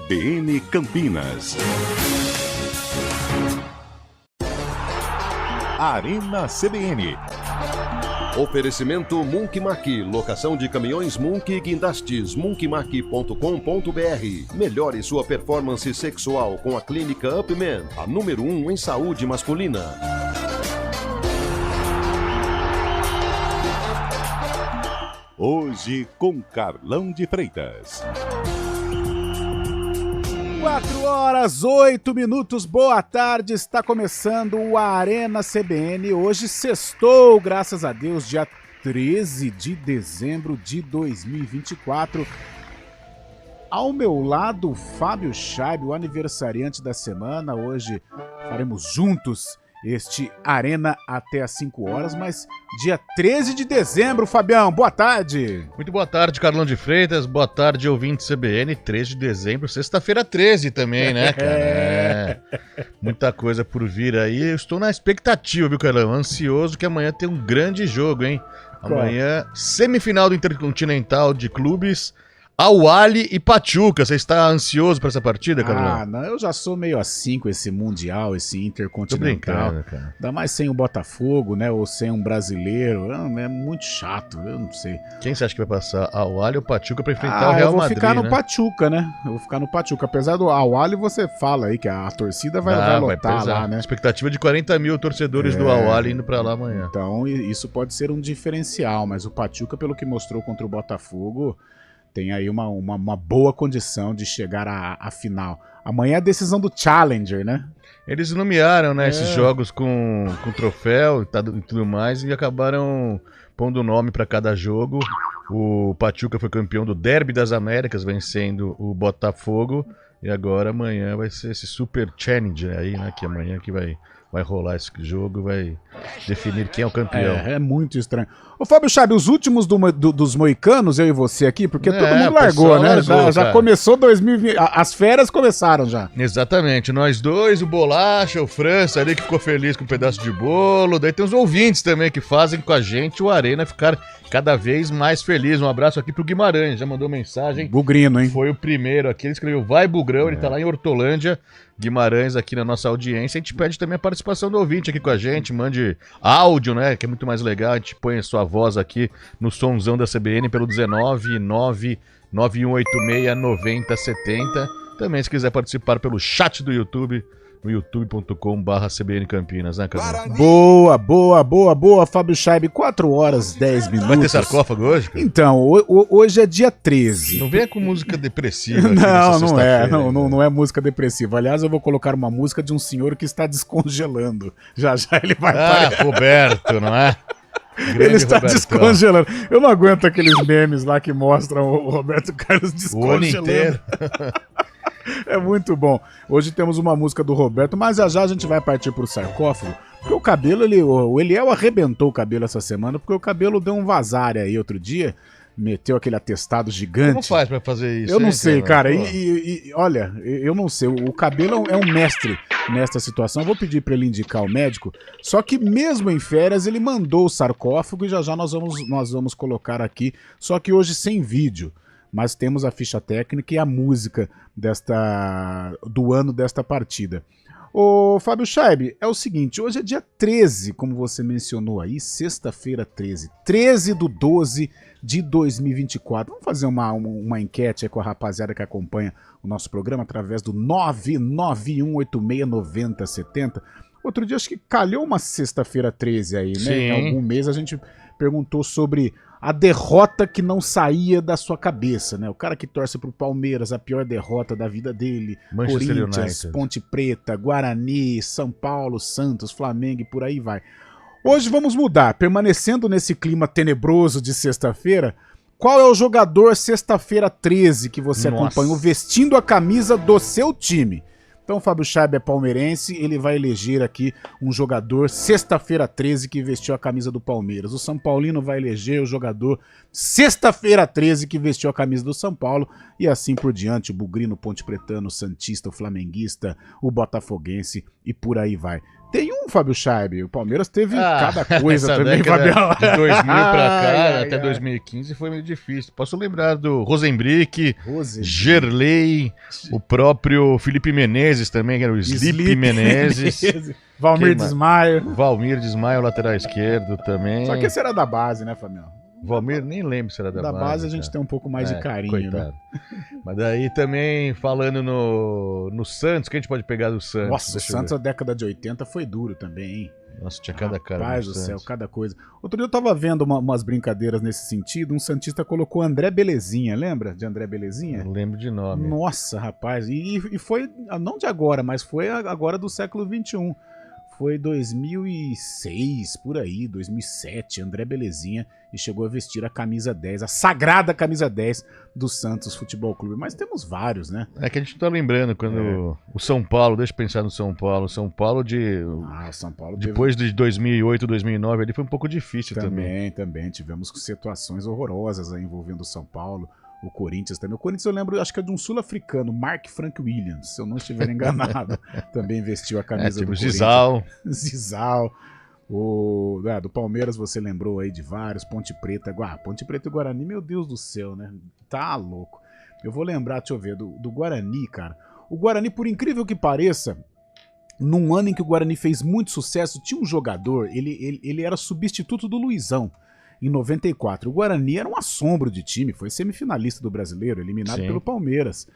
CBN Campinas. Arena CBN. Oferecimento Munkmak, locação de caminhões Munk e guindastes, munkmak.com.br. Melhore sua performance sexual com a clínica Upman, a número 1 em saúde masculina. Hoje com Carlão de Freitas. 4h08, boa tarde, está começando o Arena CBN, hoje sextou, graças a Deus, dia 13 de dezembro de 2024. Ao meu lado, Fábio Chaib, o aniversariante da semana, hoje faremos juntos este Arena até às 5 horas, mas dia 13 de dezembro, Fabião, boa tarde. Muito boa tarde, Carlão de Freitas, boa tarde, ouvinte CBN, 13 de dezembro, sexta-feira 13 também, né, cara? Muita coisa por vir aí, eu estou na expectativa, viu, Carlão? Ansioso que amanhã tem um grande jogo, hein? Amanhã, semifinal do Intercontinental de Clubes, Al-Ahly e Pachuca. Você está ansioso para essa partida, Carlão? Ah, não, eu já sou meio assim com esse Mundial, esse Intercontinental. Cara. Ainda mais sem o Botafogo, né? Ou sem um brasileiro. É muito chato, eu não sei. Quem você acha que vai passar, Al-Ahly ou Pachuca para enfrentar o Real Madrid, eu vou ficar no né? Pachuca, né? Eu vou ficar no Pachuca. Apesar do Al-Ahly, você fala aí que a torcida vai lotar lá, né? Expectativa de 40 mil torcedores do Al-Ahly indo para lá amanhã. Então, isso pode ser um diferencial, mas o Pachuca, pelo que mostrou contra o Botafogo, tem aí uma boa condição de chegar à final. Amanhã é a decisão do Challenger, né? Eles nomearam, né, esses jogos com troféu e tudo mais e acabaram pondo nome para cada jogo. O Pachuca foi campeão do Derby das Américas, vencendo o Botafogo. E agora amanhã vai ser esse Super Challenger aí, né? Que amanhã que vai rolar esse jogo, vai definir quem é o campeão. É muito estranho. Ô Fábio Chaib, os últimos dos moicanos, eu e você aqui, porque todo mundo largou, né? Já começou 2020, as férias começaram já. Exatamente, nós dois, o Bolacha, o França ali que ficou feliz com um pedaço de bolo, daí tem os ouvintes também que fazem com a gente o Arena ficar cada vez mais feliz. Um abraço aqui pro Guimarães, já mandou mensagem. Bugrino, hein? Foi o primeiro aqui, ele escreveu Vai Bugrão, ele tá lá em Hortolândia. Guimarães aqui na nossa audiência. A gente pede também a participação do ouvinte aqui com a gente, mande áudio, né, que é muito mais legal, a gente põe a sua voz aqui no somzão da CBN pelo 19991869070. Também se quiser participar pelo chat do YouTube, no youtube.com/CBN Campinas, né, cara? Boa, Fábio Chaib, 4h10. Vai ter sarcófago hoje, cara? Então, hoje é dia 13. Não venha com música depressiva. Não é música depressiva. Aliás, eu vou colocar uma música de um senhor que está descongelando. Já ele vai parar. Roberto, não é? Ele está descongelando. Eu não aguento aqueles memes lá que mostram o Roberto Carlos descongelando. O ano inteiro. É muito bom. Hoje temos uma música do Roberto, mas já a gente vai partir pro sarcófago, porque o cabelo, o Eliel arrebentou o cabelo essa semana, porque o cabelo deu um vazar aí outro dia, meteu aquele atestado gigante. Como faz pra fazer isso? Eu não sei, cara. Olha, eu não sei. O cabelo é um mestre nesta situação. Eu vou pedir pra ele indicar o médico. Só que mesmo em férias, ele mandou o sarcófago e já nós vamos colocar aqui. Só que hoje sem vídeo. Mas temos a ficha técnica e a música do ano desta partida. Ô Fábio Chaib, é o seguinte, hoje é dia 13, como você mencionou aí, sexta-feira 13/12 de 2024. Vamos fazer uma enquete aí com a rapaziada que acompanha o nosso programa através do 991869070. Outro dia acho que calhou uma sexta-feira 13 aí, né? Sim. Em algum mês a gente perguntou sobre a derrota que não saía da sua cabeça, né? O cara que torce pro Palmeiras, a pior derrota da vida dele, Manchester Corinthians, United. Ponte Preta, Guarani, São Paulo, Santos, Flamengo e por aí vai. Hoje vamos mudar, permanecendo nesse clima tenebroso de sexta-feira. Qual é o jogador sexta-feira 13 que você acompanhou vestindo a camisa do seu time? Então o Fábio Chaib é palmeirense, ele vai eleger aqui um jogador sexta-feira 13 que vestiu a camisa do Palmeiras. O São Paulino vai eleger o jogador sexta-feira 13 que vestiu a camisa do São Paulo e assim por diante, o Bugrino, Ponte Pretano, o Santista, o Flamenguista, o Botafoguense e por aí vai. tem um, Fábio Scheib. O Palmeiras teve cada coisa essa também, década Fabião. de 2000 pra cá, Ai, até ai. 2015 foi meio difícil. Posso lembrar do Rosenbrick, Rose. Gerlei, o próprio Felipe Menezes também, que era o Sleep Menezes. Valmir Quem mais? Desmaio. Valmir Desmaio, lateral esquerdo também. Só que esse era da base, né, Fabião? Valmir, nem lembro se era da Da base a gente cara. tem um pouco mais de carinho, coitado. né? Mas daí também, falando no Santos, que a gente pode pegar do Santos? Nossa, o Deixa eu Santos na década de 80 foi duro também, hein? ver. Nossa, tinha cada cara. Rapaz no do céu, Santos. cada coisa. Outro dia eu tava vendo umas brincadeiras nesse sentido. Um santista colocou André Belezinha, lembra de André Belezinha? Não lembro de nome. Nossa, rapaz. E foi, não de agora, mas foi agora do século XXI. Foi 2006, por aí, 2007, André Belezinha, e chegou a vestir a camisa 10, a sagrada camisa 10 do Santos Futebol Clube. Mas temos vários, né? É que a gente não tá lembrando quando o São Paulo, deixa eu pensar no São Paulo. São Paulo Ah, o São Paulo depois de 2008, 2009, ali foi um pouco difícil também. Também tivemos situações horrorosas aí envolvendo o São Paulo, o Corinthians também. O Corinthians eu lembro, acho que é de um sul-africano, Mark Frank Williams, se eu não estiver enganado, também vestiu a camisa do Corinthians. Zizal. Zizal. Do Palmeiras você lembrou aí de vários, Ponte Preta e Guarani, meu Deus do céu, né? Tá louco. Eu vou lembrar, deixa eu ver, do Guarani, cara. O Guarani, por incrível que pareça, num ano em que o Guarani fez muito sucesso, tinha um jogador, ele era substituto do Luizão, em 94. O Guarani era um assombro de time, foi semifinalista do Brasileiro, eliminado Sim. pelo Palmeiras.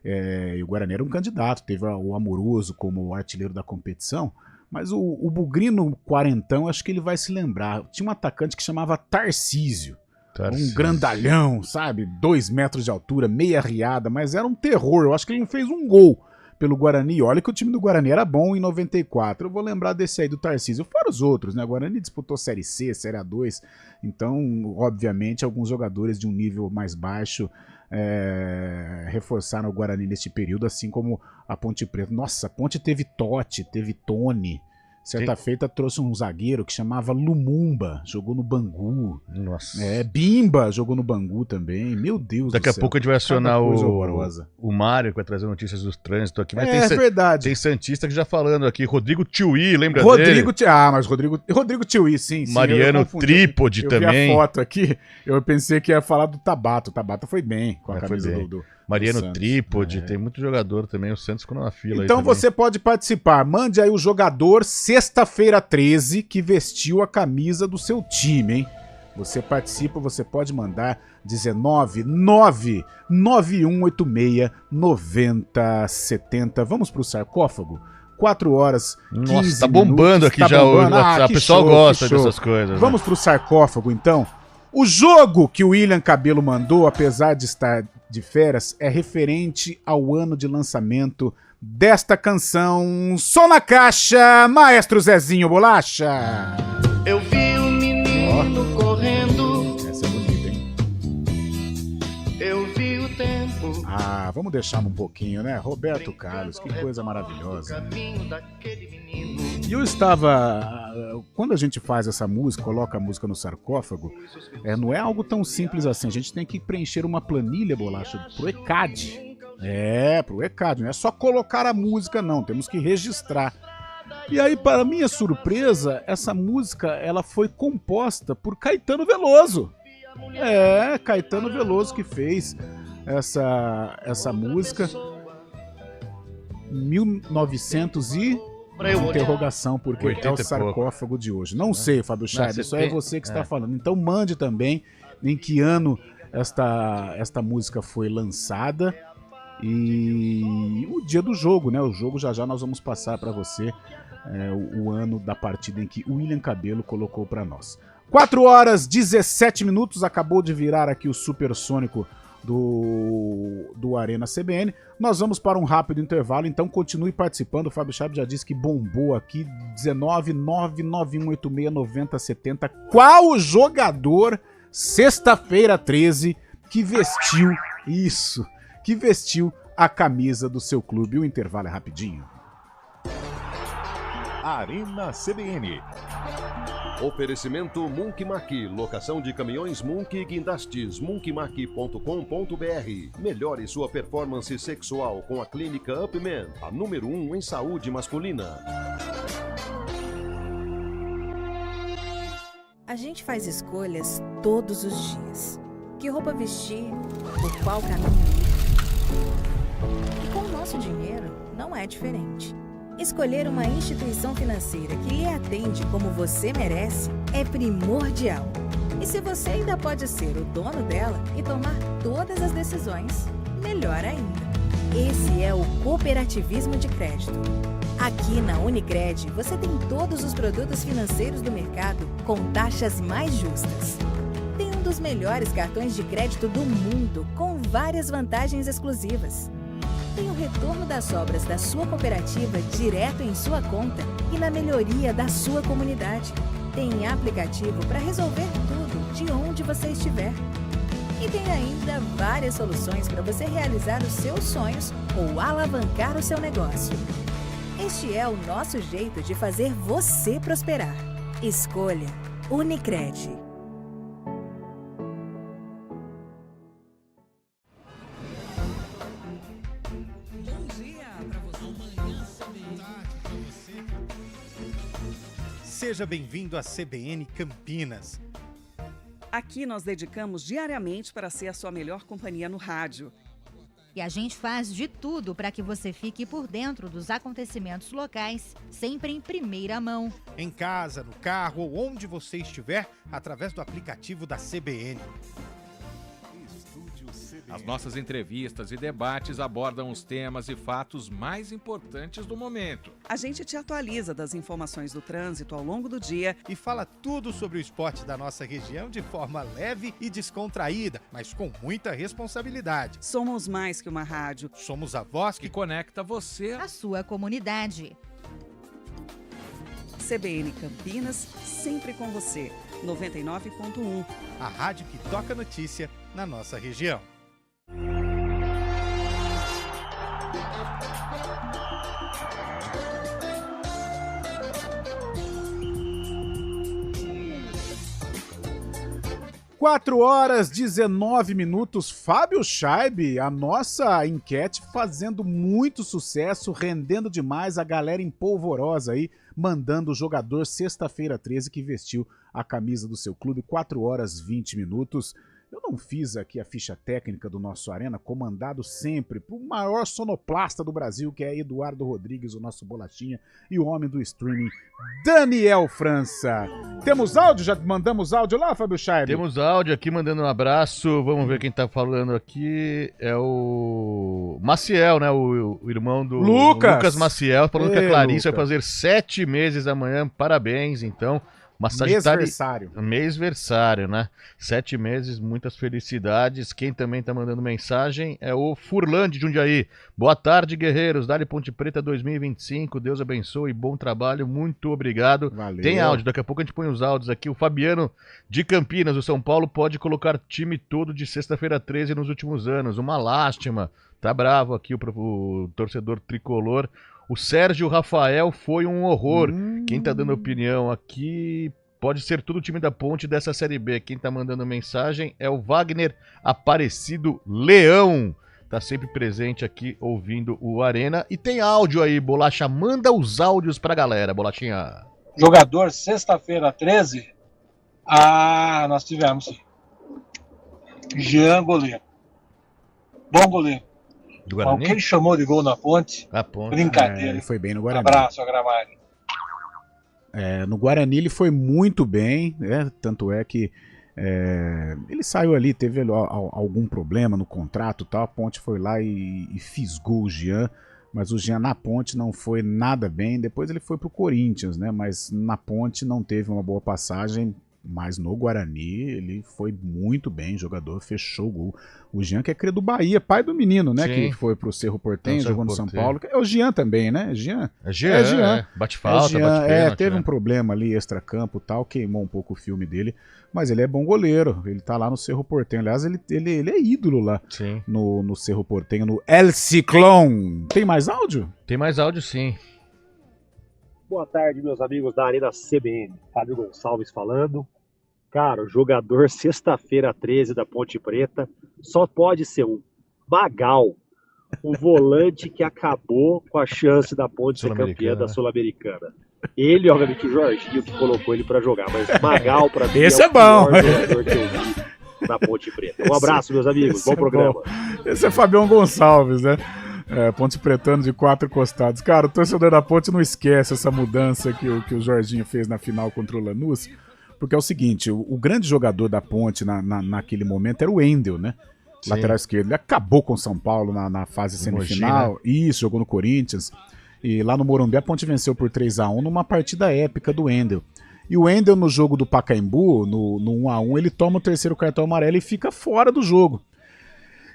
E o Guarani era um candidato, teve o Amoroso como artilheiro da competição, mas o Bugrino quarentão, acho que ele vai se lembrar. Tinha um atacante que chamava Tarcísio. Um grandalhão, sabe? 2 metros de altura, meia riada, mas era um terror. Eu acho que ele não fez um gol pelo Guarani. Olha que o time do Guarani era bom em 94. Eu vou lembrar desse aí do Tarcísio. Fora os outros, né? O Guarani disputou Série C, Série A2. Então, obviamente, alguns jogadores de um nível mais baixo reforçaram o Guarani neste período, assim como a Ponte Preta. Nossa, a Ponte teve Totti, teve Tony. Certa feita trouxe um zagueiro que chamava Lumumba, jogou no Bangu. Nossa. Bimba jogou no Bangu também. Meu Deus do céu. Daqui a pouco a gente vai acionar horrorosa. o Mário, que vai trazer notícias do trânsito aqui. Mas Verdade. Tem Santista que já falando aqui. Rodrigo Tiuí, lembra Rodrigo dele? Mas Rodrigo Tiuí, sim. Mariano Trípode também. Eu vi a foto aqui, eu pensei que ia falar do Tabata. O Tabata foi bem com a camisa do Mariano Santos. Trípode, tem muito jogador também. O Santos ficou na fila. Então aí também. você pode participar. Mande aí o jogador sexta-feira 13 que vestiu a camisa do seu time, hein? Você participa, você pode mandar 19991869070. Vamos pro sarcófago? 4 horas, 15 Nossa, tá bombando aqui já o WhatsApp. O pessoal gosta dessas coisas. Vamos pro sarcófago, então? O jogo que o William Cabelo mandou, apesar de estar de férias, é referente ao ano de lançamento desta canção. Som na caixa, Maestro Zezinho Bolacha. Eu vi um menino correndo. Essa é bonita, hein? Eu vi o tempo. Vamos deixar um pouquinho, né? Roberto Carlos, que coisa maravilhosa. Caminho daquele menino. E eu estava... Quando a gente faz essa música, coloca a música no sarcófago, não é algo tão simples assim. A gente tem que preencher uma planilha, Bolacha, pro ECAD. Pro ECAD. Não é só colocar a música, não. Temos que registrar. E aí, para minha surpresa, essa música ela foi composta por Caetano Veloso. Caetano Veloso que fez essa música. 1900 e... interrogação, porque é o sarcófago de hoje. Não sei, Fábio Scheib, isso é você que está falando. Então mande também em que ano esta música foi lançada e o dia do jogo, né? O jogo já nós vamos passar para você o ano da partida em que o William Cabelo colocou para nós. 4 horas, 17 minutos, acabou de virar aqui o supersônico do Arena CBN. Nós vamos para um rápido intervalo, então continue participando. O Fábio Scheib já disse que bombou aqui. 19991869070. Qual o jogador, sexta-feira 13, que vestiu a camisa do seu clube? O intervalo é rapidinho. Arena CBN. Oferecimento Munkmak, locação de caminhões Munk e guindastes, munkmak.com.br. Melhore sua performance sexual com a clínica Upman, a número 1 em saúde masculina. A gente faz escolhas todos os dias. Que roupa vestir, por qual caminho ir. E com o nosso dinheiro, não é diferente. Escolher uma instituição financeira que lhe atende como você merece é primordial. E se você ainda pode ser o dono dela e tomar todas as decisões, melhor ainda. Esse é o cooperativismo de crédito. Aqui na Unicred, você tem todos os produtos financeiros do mercado com taxas mais justas. Tem um dos melhores cartões de crédito do mundo, com várias vantagens exclusivas. Tem o retorno das obras da sua cooperativa direto em sua conta e na melhoria da sua comunidade. Tem aplicativo para resolver tudo de onde você estiver. E tem ainda várias soluções para você realizar os seus sonhos ou alavancar o seu negócio. Este é o nosso jeito de fazer você prosperar. Escolha Unicred. Seja bem-vindo à CBN Campinas. Aqui nós dedicamos diariamente para ser a sua melhor companhia no rádio. E a gente faz de tudo para que você fique por dentro dos acontecimentos locais, sempre em primeira mão. Em casa, no carro ou onde você estiver, através do aplicativo da CBN. As nossas entrevistas e debates abordam os temas e fatos mais importantes do momento. A gente te atualiza das informações do trânsito ao longo do dia E fala tudo sobre o esporte da nossa região de forma leve e descontraída, mas com muita responsabilidade. Somos mais que uma rádio. Somos a voz Que que conecta você. A sua comunidade. CBN Campinas, sempre com você. 99.1. a rádio que toca notícia na nossa região. Quatro horas 19 minutos. Fábio Scheibe, a nossa enquete fazendo muito sucesso, rendendo demais, a galera empolvorosa aí, mandando o jogador sexta-feira 13 que vestiu a camisa do seu clube. 4 horas 20 minutos. Eu não fiz aqui a ficha técnica do nosso Arena, comandado sempre por o maior sonoplasta do Brasil, que é Eduardo Rodrigues, o nosso bolachinha, e o homem do streaming, Daniel França. Temos áudio? Já mandamos áudio lá, Fábio Scheibe? Temos áudio aqui, mandando um abraço. Vamos ver quem tá falando aqui. É o Maciel, né? O irmão do Lucas Maciel, falando que a Clarice vai fazer 7 meses amanhã. Parabéns, então. Uma Mêsversário. Mêsversário, né? 7 meses, muitas felicidades. Quem também tá mandando mensagem é o Furlan de Jundiaí. Boa tarde, guerreiros. Dali Ponte Preta 2025. Deus abençoe. Bom trabalho. Muito obrigado. Valeu. Tem áudio. Daqui a pouco a gente põe os áudios aqui. O Fabiano de Campinas, o São Paulo, pode colocar time todo de sexta-feira 13 nos últimos anos. Uma lástima. Tá bravo aqui o torcedor tricolor. O Sérgio Rafael foi um horror. Quem tá dando opinião aqui pode ser todo o time da Ponte dessa Série B. Quem tá mandando mensagem é o Wagner Aparecido Leão. Tá sempre presente aqui ouvindo o Arena. E tem áudio aí, Bolacha. Manda os áudios pra galera, Bolachinha. Jogador, sexta-feira 13. Nós tivemos sim. Jean, goleiro. Bom goleiro. Do Guarani? Quem chamou de gol na Ponte? A Ponte. Brincadeira. Ele foi bem no Guarani. Abraço, Agramari. No Guarani ele foi muito bem, né? Tanto é que ele saiu ali, teve algum problema no contrato e tal, a Ponte foi lá e fisgou o Jean, mas o Jean na Ponte não foi nada bem. Depois ele foi pro Corinthians, né? Mas na Ponte não teve uma boa passagem. Mas no Guarani ele foi muito bem, jogador, fechou o gol. O Jean, que é cria do Bahia, pai do menino, né? Sim. Que foi pro Cerro Porteño, Cerro jogou no São Porteño. Paulo. É o Jean também, né? Jean? É Jean. Bate falta, Jean. bate pênalti, Teve né? um problema ali, extracampo e tal, queimou um pouco o filme dele. Mas ele é bom goleiro, ele tá lá no Cerro Porteño. Aliás, ele é ídolo lá. Sim. No Cerro Porteño, no El Ciclón. Tem mais áudio? Tem mais áudio, sim. Boa tarde, meus amigos da Arena CBN. Fábio Gonçalves falando. Cara, o jogador sexta-feira 13 da Ponte Preta só pode ser um Magal. o volante que acabou com a chance da Ponte ser campeã da Sul-Americana. Ele, obviamente, o Jorginho que colocou ele pra jogar, mas Magal, pra mim, Esse é é o bom. pior jogador que eu vi na Ponte Preta. Um abraço, meus amigos. Bom programa. Bom. Esse é Fabião Gonçalves, né? Ponte Pretano de 4 costados. Cara, o torcedor da Ponte não esquece essa mudança que o Jorginho fez na final contra o Lanús, porque é o seguinte, o grande jogador da Ponte naquele momento era o Wendel, né? Sim. Lateral esquerdo. Ele acabou com o São Paulo na fase semifinal. Mogi, né? Isso, jogou no Corinthians. E lá no Morumbi a Ponte venceu por 3-1 numa partida épica do Wendel. E o Wendel no jogo do Pacaembu, no 1-1, ele toma o terceiro cartão amarelo e fica fora do jogo.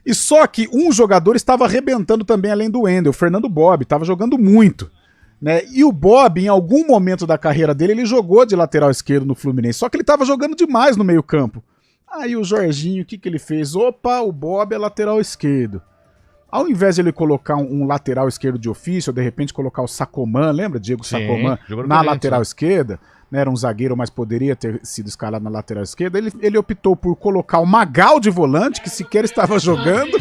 E só que um jogador estava arrebentando também além do Wendel, o Fernando Bob, estava jogando muito. Né? E o Bob, em algum momento da carreira dele, ele jogou de lateral esquerdo no Fluminense, só que ele estava jogando demais no meio campo. Aí o Jorginho, o que ele fez? Opa, o Bob é lateral esquerdo. Ao invés de ele colocar um lateral esquerdo de ofício, ou de repente colocar o Sacomã, lembra? Diego Sacomã, na lateral esquerda, né? Era um zagueiro, mas poderia ter sido escalado na lateral esquerda. Ele optou por colocar o Magal de volante, que sequer estava jogando,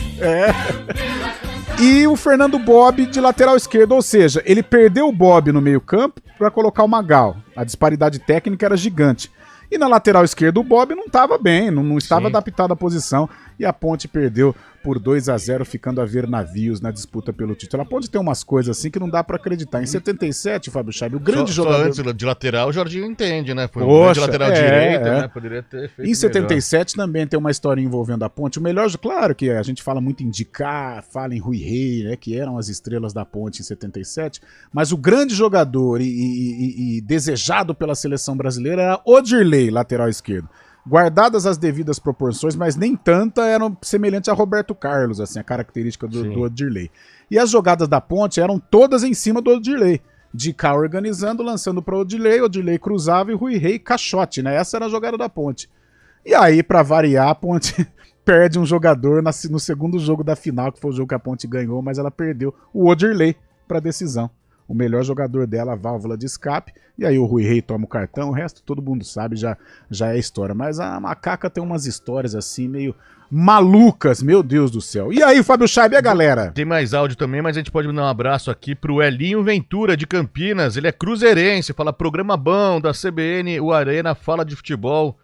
e o Fernando Bob de lateral esquerdo, ou seja, ele perdeu o Bob no meio campo para colocar o Magal. A disparidade técnica era gigante. E na lateral esquerda o Bob não estava bem, não estava adaptado à posição. E a Ponte perdeu por 2-0, ficando a ver navios na disputa pelo título. A Ponte tem umas coisas assim que não dá pra acreditar. Em 77, Fábio Chaib, o grande jogador... Só antes de lateral, o Jorginho entende, né? Foi um grande lateral direita, né? Poderia ter feito Em 77 melhor. Também tem uma história envolvendo a Ponte. O melhor, claro que a gente fala muito em Dicá, fala em Rui Rei, né? Que eram as estrelas da Ponte em 77. Mas o grande jogador e desejado pela seleção brasileira era Odirley, lateral esquerdo. Guardadas as devidas proporções, mas nem tanta, eram semelhantes a Roberto Carlos, assim, a característica do Odirley. E as jogadas da Ponte eram todas em cima do Odirley. De cá organizando, lançando para Odirley cruzava e Rui Rei caixote, né? Essa era a jogada da Ponte. E aí, para variar, a Ponte perde um jogador no segundo jogo da final, que foi o jogo que a Ponte ganhou, mas ela perdeu o Odirley para decisão. O melhor jogador dela, a válvula de escape, e aí o Rui Rei toma o cartão, o resto todo mundo sabe, já é história. Mas a Macaca tem umas histórias assim, meio malucas, meu Deus do céu. E aí, Fábio Chaib, a galera? Tem mais áudio também, mas a gente pode mandar um abraço aqui pro Elinho Ventura, de Campinas. Ele é cruzeirense, fala programa bom da CBN, o Arena fala de futebol.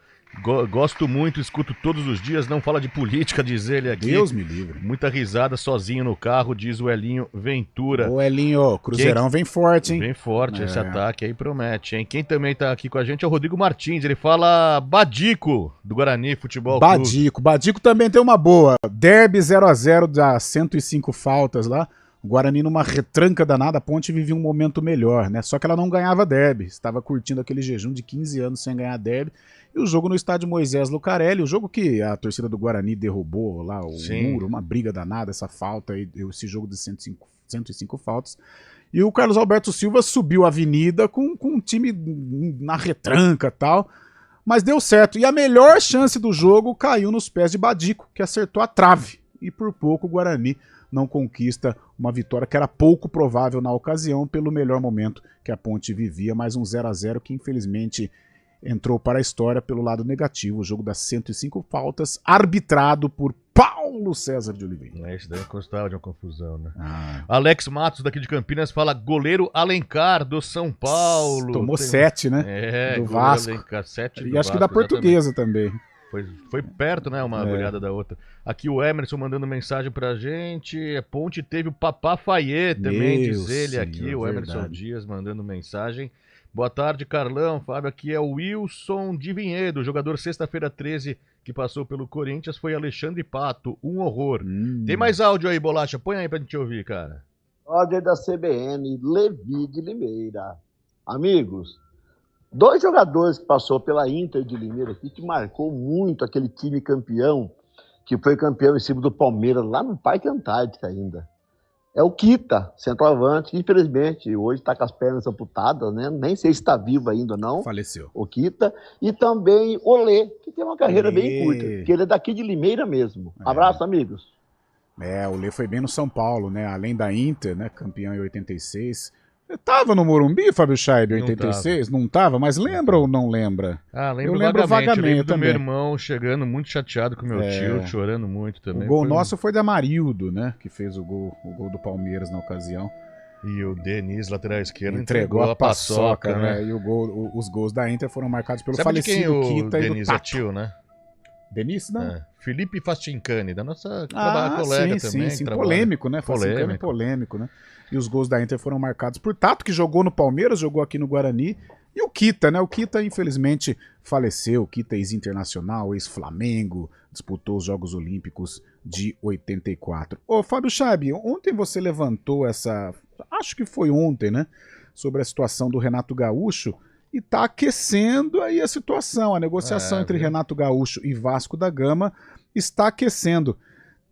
Gosto muito, escuto todos os dias, não fala de política, diz ele aqui. Deus me livre. Muita risada sozinho no carro, diz o Elinho Ventura. Ô Elinho, Cruzeirão vem forte, hein? Vem forte, esse ataque aí promete, hein? Quem também tá aqui com a gente é o Rodrigo Martins, ele fala Badico, do Guarani Futebol Clube. Badico também tem uma boa. Derby 0-0, dá 105 faltas lá. O Guarani numa retranca danada, a Ponte vivia um momento melhor, né? Só que ela não ganhava derby, estava curtindo aquele jejum de 15 anos sem ganhar derby. E o jogo no estádio Moisés Lucarelli, o jogo que a torcida do Guarani derrubou lá, o muro, uma briga danada, essa falta aí, esse jogo de 105 faltas. E o Carlos Alberto Silva subiu a avenida com um time na retranca e tal, mas deu certo. E a melhor chance do jogo caiu nos pés de Badico, que acertou a trave. E por pouco o Guarani não conquista uma vitória que era pouco provável na ocasião, pelo melhor momento que a Ponte vivia, mais um 0-0 que infelizmente entrou para a história pelo lado negativo, o jogo das 105 faltas, arbitrado por Paulo César de Oliveira. Isso daí gostava de uma confusão, né? Alex Matos, daqui de Campinas, fala goleiro Alencar, do São Paulo. Tomou 7, né? Do Vasco. Alencar, 7 do e acho Vasco, que da Portuguesa também. Foi perto, né? Uma goleada da outra. Aqui o Emerson mandando mensagem pra gente. A Ponte teve o Papá Fayet também, diz ele aqui. O Emerson Dias mandando mensagem. Boa tarde, Carlão. Fábio, aqui é o Wilson de Vinhedo, jogador sexta-feira 13 que passou pelo Corinthians. Foi Alexandre Pato, um horror. Tem mais áudio aí, Bolacha? Põe aí pra gente ouvir, cara. Áudio da CBN, Levi de Limeira. Amigos, 2 jogadores que passou pela Inter de Limeira aqui, que marcou muito aquele time campeão, que foi campeão em cima do Palmeiras, lá no Parque Antártica ainda. É o Kita, centroavante, que infelizmente hoje está com as pernas amputadas, né? Nem sei se está vivo ainda ou não. Faleceu. O Kita. E também o Lê, que tem uma carreira bem curta, porque ele é daqui de Limeira mesmo. Abraço, amigos. O Lê foi bem no São Paulo, né? Além da Inter, né? Campeão em 86. Tava no Morumbi, Fábio Scheib, em 86? Não tava, mas lembra ou não lembra? Lembro vagamente. Eu lembro do meu irmão chegando muito chateado com meu tio, chorando muito também. O gol nosso foi da Marildo, né? Que fez o gol do Palmeiras na ocasião. E o Denis, lateral esquerdo, entregou a paçoca, né? E os gols da Inter foram marcados pelo falecido Kita e do Denis Tato. É tio, né? Denis, não? Felipe Fastincani, da nossa colega também. Sim. Polêmico, né? Fastincani polêmico, né? E os gols da Inter foram marcados por Tato, que jogou no Palmeiras, jogou aqui no Guarani. E o Kita, né? O Kita, infelizmente, faleceu. O Kita, ex-internacional, ex-Flamengo, disputou os Jogos Olímpicos de 84. Ô, Fábio Scheib, ontem você levantou essa... Acho que foi ontem, né? Sobre a situação do Renato Gaúcho. E tá aquecendo aí a situação. A negociação entre Renato Gaúcho e Vasco da Gama está aquecendo.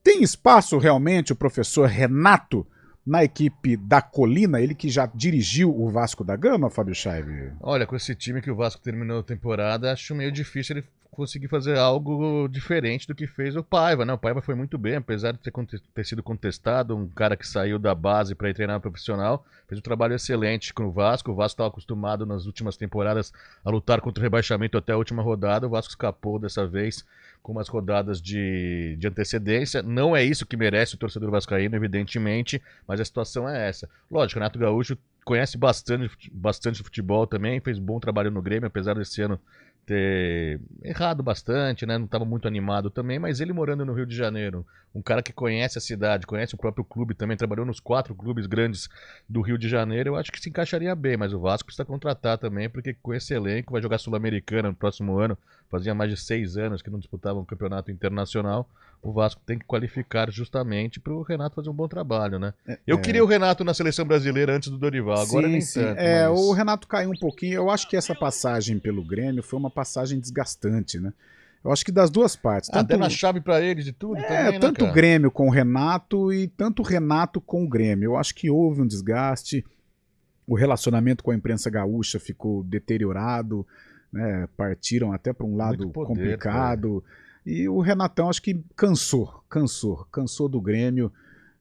Tem espaço realmente o professor Renato na equipe da Colina, ele que já dirigiu o Vasco da Gama, Fábio Scheib? Olha, com esse time que o Vasco terminou a temporada, acho meio difícil ele conseguir fazer algo diferente do que fez o Paiva, né? O Paiva foi muito bem, apesar de ter sido contestado, um cara que saiu da base para ir treinar profissional, fez um trabalho excelente com o Vasco estava acostumado nas últimas temporadas a lutar contra o rebaixamento até a última rodada, o Vasco escapou dessa vez com umas rodadas de antecedência. Não é isso que merece o torcedor vascaíno, evidentemente, mas a situação é essa. Lógico, o Renato Gaúcho conhece bastante futebol também, fez bom trabalho no Grêmio, apesar desse ano ter errado bastante, né? Não estava muito animado também, mas ele morando no Rio de Janeiro, um cara que conhece a cidade, conhece o próprio clube também, trabalhou nos 4 clubes grandes do Rio de Janeiro, eu acho que se encaixaria bem, mas o Vasco precisa contratar também, porque com esse elenco vai jogar Sul-Americana no próximo ano, fazia mais de 6 anos que não disputava um campeonato internacional, o Vasco tem que qualificar justamente para o Renato fazer um bom trabalho, né? Eu queria o Renato na seleção brasileira antes do Dorival, agora nem tanto. Mas... O Renato caiu um pouquinho, eu acho que essa passagem pelo Grêmio foi uma passagem desgastante, né? Eu acho que das duas partes. Até na chave para eles e tudo também, tanto né, o Grêmio com o Renato e tanto o Renato com o Grêmio. Eu acho que houve um desgaste, o relacionamento com a imprensa gaúcha ficou deteriorado, né? Partiram até para um lado complicado. E o Renatão acho que cansou do Grêmio.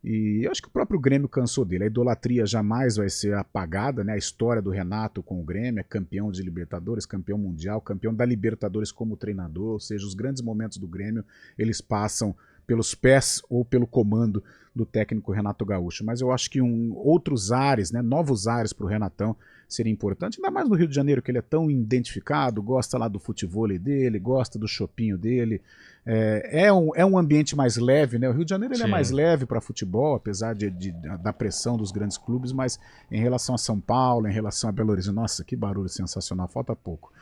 E eu acho que o próprio Grêmio cansou dele. A idolatria jamais vai ser apagada, né? A história do Renato com o Grêmio, é campeão de Libertadores, campeão mundial, campeão da Libertadores como treinador, ou seja, os grandes momentos do Grêmio, eles passam pelos pés ou pelo comando do técnico Renato Gaúcho. Mas eu acho que outros ares, né? Novos ares para o Renatão seria importante, ainda mais no Rio de Janeiro, que ele é tão identificado, gosta lá do futevôlei dele, gosta do chopinho dele. É um ambiente mais leve, né? O Rio de Janeiro ele é mais leve para futebol, apesar da pressão dos grandes clubes, mas em relação a São Paulo, em relação a Belo Horizonte, nossa, que barulho sensacional, falta pouco.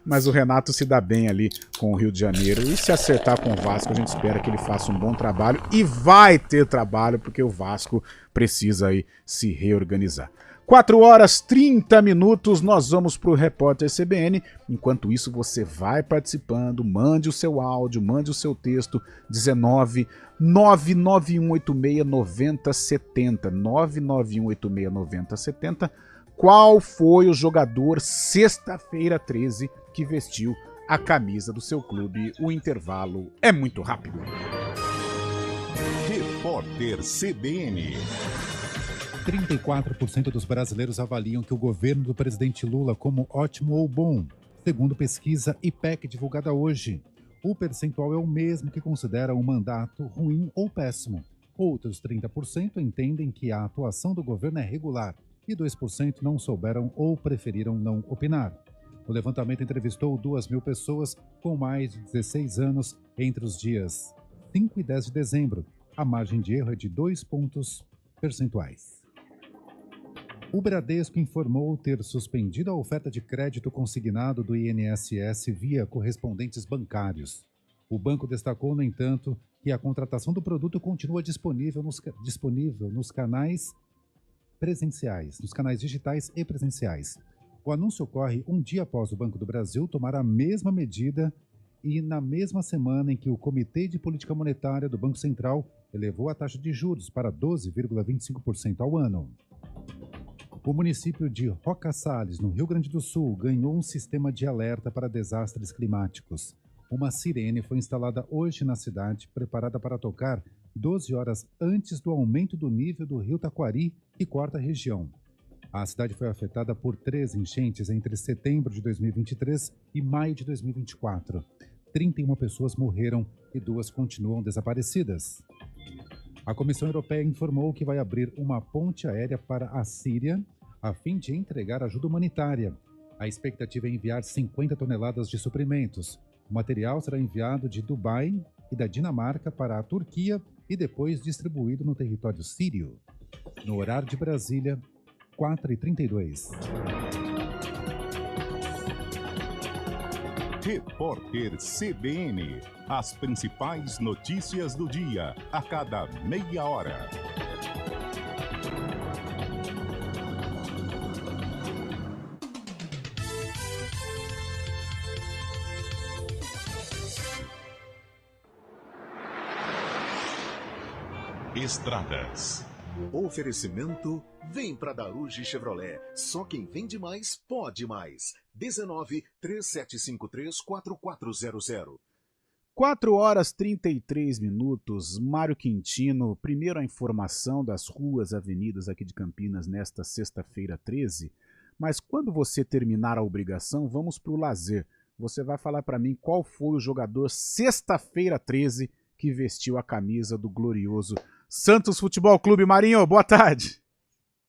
Mas o Renato se dá bem ali com o Rio de Janeiro, e se acertar com o Vasco, a gente espera que ele faça um bom trabalho, e vai ter trabalho, porque o Vasco precisa aí se reorganizar. 4h30, nós vamos para o Repórter CBN. Enquanto isso, você vai participando, mande o seu áudio, mande o seu texto, 19-99186-9070, 99186-9070. Qual foi o jogador sexta-feira 13 que vestiu a camisa do seu clube? O intervalo é muito rápido. Repórter CBN. 34% dos brasileiros avaliam que o governo do presidente Lula como ótimo ou bom, segundo pesquisa IPEC divulgada hoje. O percentual é o mesmo que considera um mandato ruim ou péssimo. Outros 30% entendem que a atuação do governo é regular e 2% não souberam ou preferiram não opinar. O levantamento entrevistou 2.000 pessoas com mais de 16 anos entre os dias 5 e 10 de dezembro. A margem de erro é de 2 pontos percentuais. O Bradesco informou ter suspendido a oferta de crédito consignado do INSS via correspondentes bancários. O banco destacou, no entanto, que a contratação do produto continua disponível nos canais presenciais, nos canais digitais e presenciais. O anúncio ocorre um dia após o Banco do Brasil tomar a mesma medida e na mesma semana em que o Comitê de Política Monetária do Banco Central elevou a taxa de juros para 12,25% ao ano. O município de Roca Salles, no Rio Grande do Sul, ganhou um sistema de alerta para desastres climáticos. Uma sirene foi instalada hoje na cidade, preparada para tocar 12 horas antes do aumento do nível do rio Taquari, que corta a região. A cidade foi afetada por 3 enchentes entre setembro de 2023 e maio de 2024. 31 pessoas morreram e 2 continuam desaparecidas. A Comissão Europeia informou que vai abrir uma ponte aérea para a Síria a fim de entregar ajuda humanitária. A expectativa é enviar 50 toneladas de suprimentos. O material será enviado de Dubai e da Dinamarca para a Turquia e depois distribuído no território sírio. No horário de Brasília, 4h32. Repórter CBN. As principais notícias do dia, a cada meia hora. Estradas. Oferecimento: vem pra Daruge Chevrolet. Só quem vende mais, pode mais. 19-3753-4400. 4h33. Mário Quintino, primeiro a informação das ruas, avenidas aqui de Campinas nesta sexta-feira 13. Mas quando você terminar a obrigação, vamos para o lazer. Você vai falar para mim qual foi o jogador sexta-feira 13 que vestiu a camisa do glorioso Santos Futebol Clube. Marinho, boa tarde.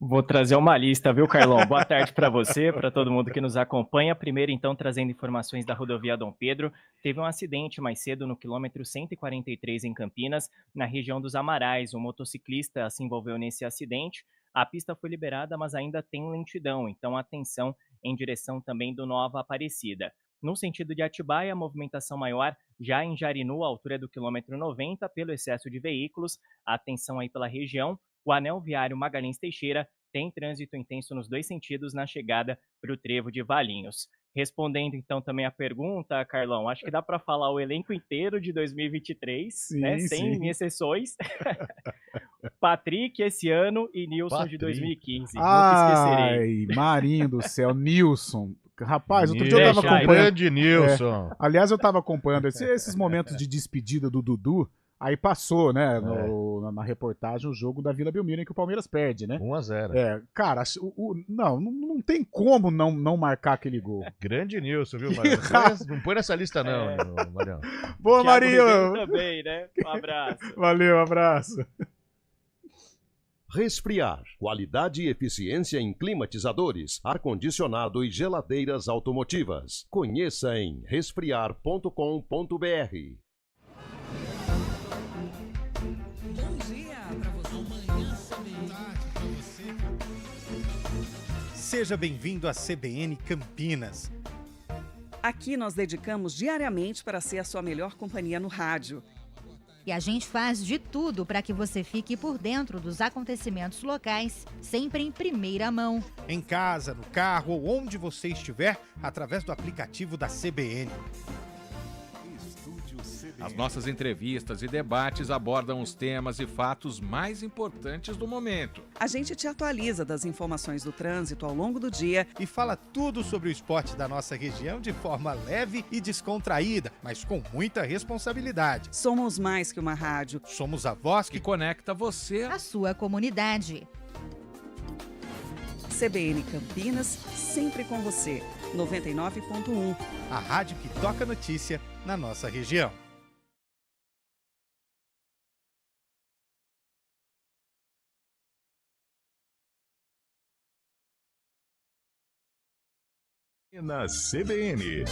Vou trazer uma lista, viu, Carlão? Boa tarde para você, para todo mundo que nos acompanha. Primeiro, então, trazendo informações da rodovia Dom Pedro. Teve um acidente mais cedo no quilômetro 143 em Campinas, na região dos Amarais. Um motociclista se envolveu nesse acidente. A pista foi liberada, mas ainda tem lentidão, então atenção em direção também do Nova Aparecida. No sentido de Atibaia, a movimentação maior já em Jarinu, à altura do quilômetro 90, pelo excesso de veículos. Atenção aí pela região. O anel viário Magalhães Teixeira tem trânsito intenso nos 2 sentidos na chegada para o trevo de Valinhos. Respondendo então também a pergunta, Carlão, acho que dá para falar o elenco inteiro de 2023, sim, né? Sem exceções. Patrick esse ano e Nilson de 2015. Nunca esquecerei. Ai, Marinho do céu, Nilson. Rapaz, outro dia eu tava acompanhando. Grande Nilson. Aliás, eu tava acompanhando esses momentos de despedida do Dudu. Aí passou, né, na reportagem, o jogo da Vila Belmiro, em que o Palmeiras perde, né? 1-0. Cara, não tem como não marcar aquele gol. Grande Nilson, viu, Mariano? Não põe nessa lista, não, Mariano. Boa, Marinho! Também, né? Um abraço. Valeu, um abraço. Resfriar. Qualidade e eficiência em climatizadores, ar-condicionado e geladeiras automotivas. Conheça em resfriar.com.br. Seja bem-vindo à CBN Campinas. Aqui nós dedicamos diariamente para ser a sua melhor companhia no rádio. E a gente faz de tudo para que você fique por dentro dos acontecimentos locais, sempre em primeira mão. Em casa, no carro ou onde você estiver, através do aplicativo da CBN. As nossas entrevistas e debates abordam os temas e fatos mais importantes do momento. A gente te atualiza das informações do trânsito ao longo do dia e fala tudo sobre o esporte da nossa região de forma leve e descontraída, mas com muita responsabilidade. Somos mais que uma rádio. Somos a voz que conecta você à sua comunidade. CBN Campinas, sempre com você. 99.1. A rádio que toca notícia na nossa região. Na CBN.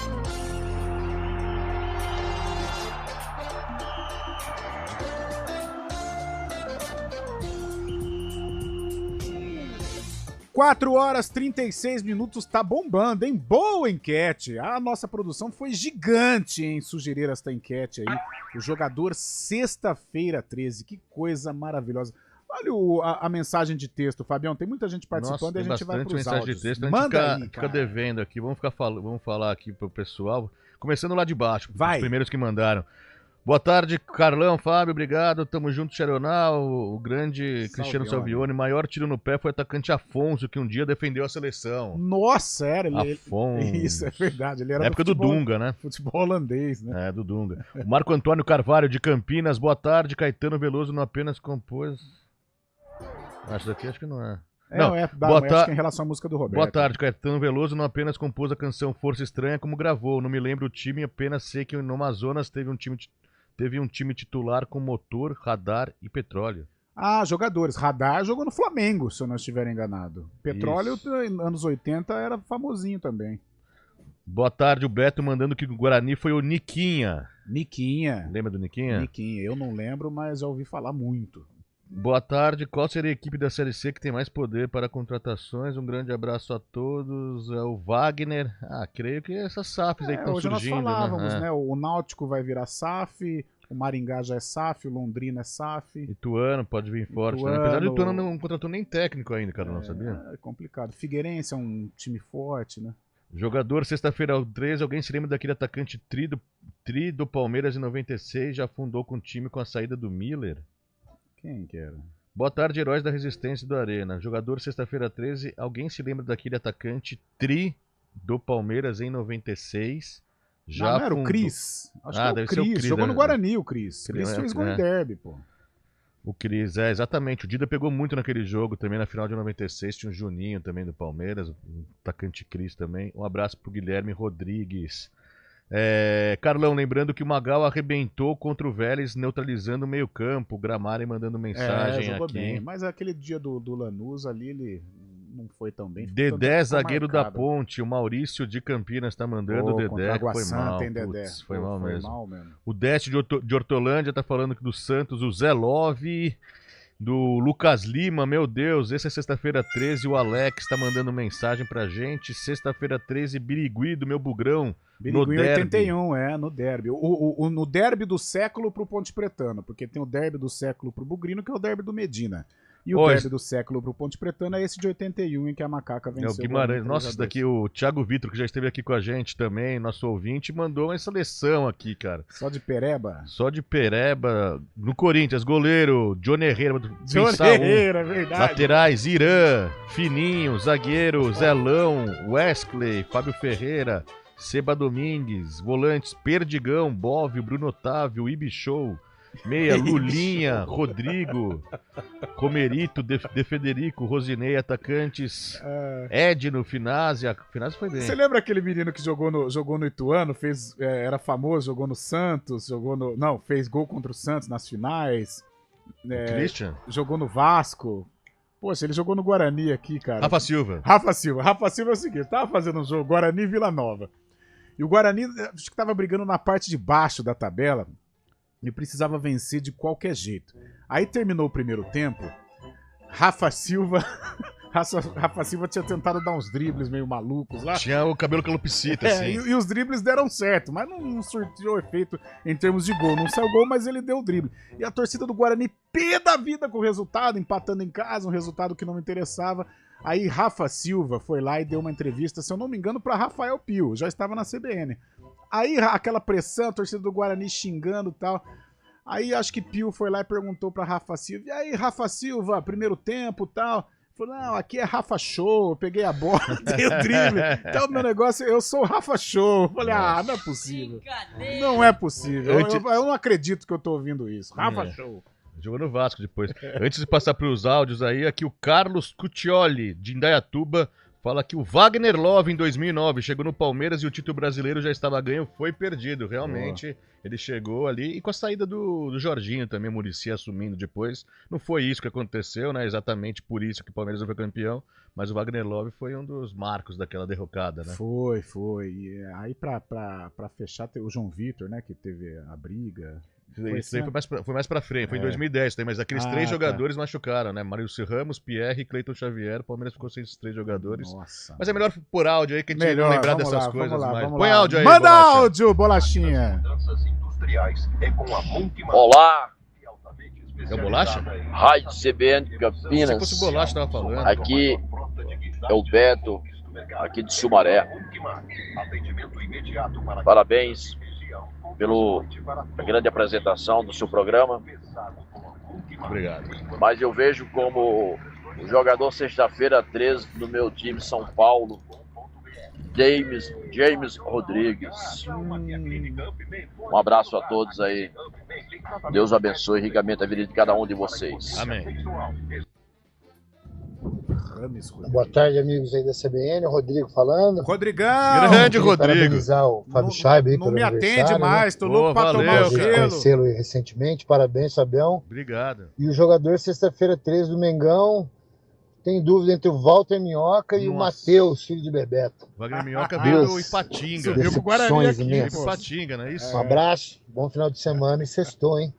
Quatro horas 36 minutos, tá bombando, hein? Boa enquete. A nossa produção foi gigante em sugerir esta enquete aí. O jogador sexta-feira 13, que coisa maravilhosa. Olha a mensagem de texto, Fabião. Tem muita gente participando. Nossa, e a gente vai para os mensagem áudios. de texto. Manda a gente fica devendo aqui. Vamos falar aqui pro pessoal. Começando lá de baixo. Vai. Os primeiros que mandaram. Boa tarde, Carlão, Fábio, obrigado. Tamo junto, Cheronal. O grande Cristiano Salvione. Maior tiro no pé foi o atacante Afonso, que um dia defendeu a seleção. Nossa, era ele. Afonso. Isso, é verdade. Ele era na época do Dunga, né? Futebol holandês, né? É, do Dunga. O Marco Antônio Carvalho, de Campinas. Boa tarde, Caetano Veloso não apenas compôs... Acho que não é. Acho que é em relação à música do Roberto. Boa tarde, Caetano Veloso não apenas compôs a canção Força Estranha, como gravou. Não me lembro o time, apenas sei que no Amazonas teve um time titular com motor, radar e petróleo. Ah, jogadores. Radar jogou no Flamengo, se eu não estiver enganado. Petróleo, anos 80, era famosinho também. Boa tarde, o Beto mandando que o Guarani foi o Niquinha. Niquinha. Lembra do Niquinha? Niquinha. Eu não lembro, mas já ouvi falar muito. Boa tarde, qual seria a equipe da Série C que tem mais poder para contratações? Um grande abraço a todos. É o Wagner. Creio que essas SAFs aí que estão surgindo. Hoje nós falávamos, né? O Náutico vai virar SAF, o Maringá já é SAF, o Londrina é SAF. Ituano pode vir forte, né? Apesar do Ituano não contratou nem técnico ainda, cara, não sabia? É complicado. Figueirense é um time forte, né? Jogador, sexta-feira 13, alguém se lembra daquele atacante Tri do Palmeiras em 96, já fundou com o time com a saída do Miller? Quem que era? Boa tarde, heróis da Resistência do Arena. Jogador, sexta-feira 13. Alguém se lembra daquele atacante Tri do Palmeiras em 96? Já não era o Cris? Acho que é o Cris. Jogou no Guarani o Cris. Cris fez gol em derby, pô. O Cris, exatamente. O Dida pegou muito naquele jogo também, na final de 96. Tinha o Juninho também do Palmeiras, o atacante Cris também. Um abraço pro Guilherme Rodrigues. Carlão, lembrando que o Magal arrebentou contra o Vélez, neutralizando o meio campo, o Gramari mandando mensagem jogou aqui. Bem, mas aquele dia do Lanús ali, ele não foi tão bem. Dedé, zagueiro da Ponte, o Maurício de Campinas tá mandando o Dedé, foi mal. Putz, foi mal mesmo. O Décio de Hortolândia tá falando do Santos, o Zé Love... Do Lucas Lima, meu Deus, essa é sexta-feira 13, o Alex tá mandando mensagem pra gente. Sexta-feira 13, Birigui do meu Bugrão. Birigui 81, no derby. No derby do século pro Ponte Pretano, porque tem o derby do século pro Bugrino, que é o derby do Medina. E o derby do século pro Ponte Pretano é esse de 81, em que a Macaca venceu. É o Guimarães. Nossa, isso daqui, o Thiago Vitor, que já esteve aqui com a gente também, nosso ouvinte, mandou uma seleção aqui, cara. Só de pereba? Só de pereba. No Corinthians, goleiro, Johnny Herrera. É verdade. Laterais, Irã, Fininho, zagueiro, Zelão, Wesley, Fábio Ferreira, Seba Domingues, volantes, Perdigão, Bóvio, Bruno Otávio, Ibichou. Meia, Lulinha, Rodrigo, Comerito, De Federico, Rosinei, atacantes, Edno, Finazzi foi bem. Você lembra aquele menino que jogou no Ituano, era famoso, jogou no Santos, fez gol contra o Santos nas finais. Christian? Jogou no Vasco. Poxa, ele jogou no Guarani aqui, cara. Rafa Silva é o seguinte, tava fazendo um jogo, Guarani e Vila Nova. E o Guarani, acho que tava brigando na parte de baixo da tabela, e precisava vencer de qualquer jeito. Aí terminou o primeiro tempo, Rafa Silva tinha tentado dar uns dribles meio malucos lá. Tinha o cabelo calopsita, assim. E os dribles deram certo, mas não surtiu efeito em termos de gol. Não saiu gol, mas ele deu o drible. E a torcida do Guarani, pé da vida com o resultado, empatando em casa, um resultado que não me interessava. Aí Rafa Silva foi lá e deu uma entrevista, se eu não me engano, para Rafael Pio, já estava na CBN. Aí aquela pressão, a torcida do Guarani xingando e tal. Aí acho que Pio foi lá e perguntou pra Rafa Silva, e aí Rafa Silva, primeiro tempo e tal? Falou, não, aqui é Rafa Show, eu peguei a bola, dei o drible, então meu negócio, eu sou o Rafa Show. Falei, não é possível. Não é possível, eu não acredito que eu tô ouvindo isso. Rafa Show. Jogou no Vasco depois. Antes de passar pros áudios aí, aqui o Carlos Cutioli, de Indaiatuba, fala que o Wagner Love, em 2009, chegou no Palmeiras e o título brasileiro já estava ganho, foi perdido. Realmente, ele chegou ali. E com a saída do Jorginho também, o Muricy assumindo depois. Não foi isso que aconteceu, né? Exatamente por isso que o Palmeiras não foi campeão. Mas o Wagner Love foi um dos marcos daquela derrocada, né? Foi. E aí, pra fechar, tem o João Vitor, né? Que teve a briga... Isso aí foi mais pra frente, foi em 2010, mas aqueles três jogadores machucaram, né? Marício Ramos, Pierre e Cleiton Xavier. O Palmeiras ficou sem esses três jogadores. Nossa. Mas é melhor por áudio aí que a gente não lembrar dessas coisas mais. Põe áudio aí. Manda áudio, Bolachinha. Olá. É o Bolacha? Rádio CBN Campinas. Se fosse o Bolacha, tava falando. Aqui é o Beto, aqui de Sumaré. Parabéns pela grande apresentação do seu programa. Obrigado. Mas eu vejo como o jogador sexta-feira 13 do meu time São Paulo, James Rodrigues. Um abraço a todos aí. Deus abençoe ricamente a vida de cada um de vocês. Amém. Boa tarde, amigos aí da CBN. Rodrigo falando. Rodrigão! Grande Rodrigo. Parabenizar o Fábio Scheib aí Não pelo me atende aniversário, mais, né? tô louco pra tomar o gelo. Conhecê-lo recentemente. Parabéns, Fabião. Obrigado. E o jogador sexta-feira 13 do Mengão, tem dúvida entre o Walter Minhoca e o Matheus, filho de Bebeto. O Wagner Minhoca veio do Ipatinga. Subiu pro Guarani aqui, Veio pro Ipatinga, não é isso? Um abraço, bom final de semana e sextou, hein?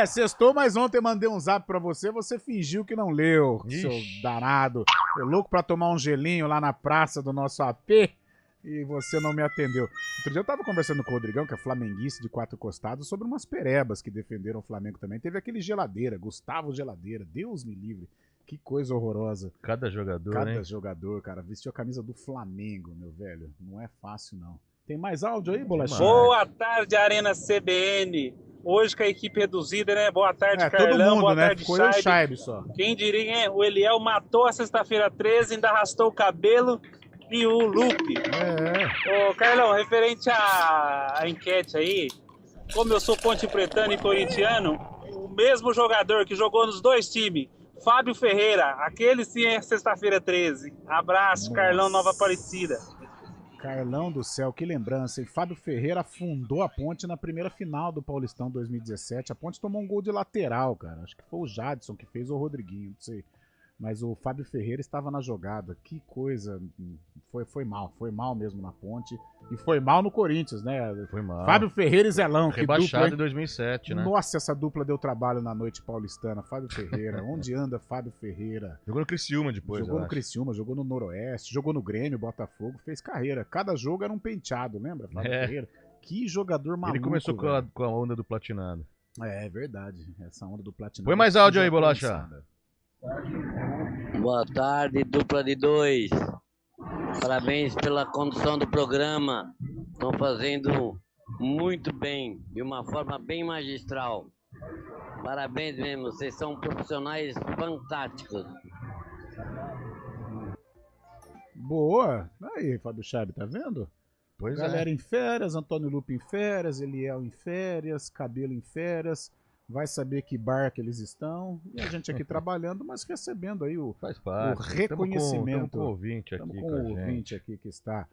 Sextou, mas ontem mandei um zap pra você, você fingiu que não leu, seu danado. Eu louco pra tomar um gelinho lá na praça do nosso AP e você não me atendeu. Outro dia eu tava conversando com o Rodrigão, que é flamenguista de Quatro Costados, sobre umas perebas que defenderam o Flamengo também. Teve aquele Geladeira, Gustavo Geladeira, Deus me livre. Que coisa horrorosa. Cada jogador, Cada jogador, cara, vestiu a camisa do Flamengo, meu velho. Não é fácil, não. Tem mais áudio aí, Bolachinha? Boa tarde, Arena CBN. Hoje com a equipe reduzida, né? Boa tarde, todo Carlão. mundo, Boa né? tarde, Ficou eu e o Scheib. Scheib só. Quem diria, hein? O Eliel matou a sexta-feira 13, ainda arrastou o cabelo e o Lupe. Ô, Carlão, referente à enquete aí, como eu sou ponte pretano e corintiano, o mesmo jogador que jogou nos dois times, Fábio Ferreira, aquele sim é sexta-feira 13. Abraço, Carlão, Nova Aparecida. Carlão do céu, que lembrança, hein? Fábio Ferreira afundou a Ponte na primeira final do Paulistão 2017. A Ponte tomou um gol de lateral, cara. Acho que foi o Jadson que fez, ou o Rodriguinho, não sei. Mas o Fábio Ferreira estava na jogada. Que coisa. Foi mal mesmo na Ponte. E foi mal no Corinthians, né? Foi mal. Fábio Ferreira e Zelão. Que Rebaixado dupla, em 2007, né? Nossa, essa dupla deu trabalho na noite paulistana. Fábio Ferreira. Onde anda Fábio Ferreira? Jogou no Criciúma depois, Jogou no Criciúma, jogou no Noroeste, jogou no Grêmio, Botafogo, fez carreira. Cada jogo era um penteado, lembra, Fábio Ferreira? Que jogador maluco. Ele começou com a onda do platinado. É verdade, essa onda do platinado. Põe mais áudio aí, Bolacha. Boa tarde, dupla de dois. Parabéns pela condução do programa. Estão fazendo muito bem, de uma forma bem magistral. Parabéns mesmo, vocês são profissionais fantásticos. Boa! Aí, Fábio Scheib, tá vendo? Pois Galera em férias, Antônio Lupe em férias, Eliel em férias, Cabelo em férias. Vai saber que bar que eles estão. E a gente aqui trabalhando, mas recebendo aí o reconhecimento. Estamos com o ouvinte aqui. Estamos com o ouvinte aqui que está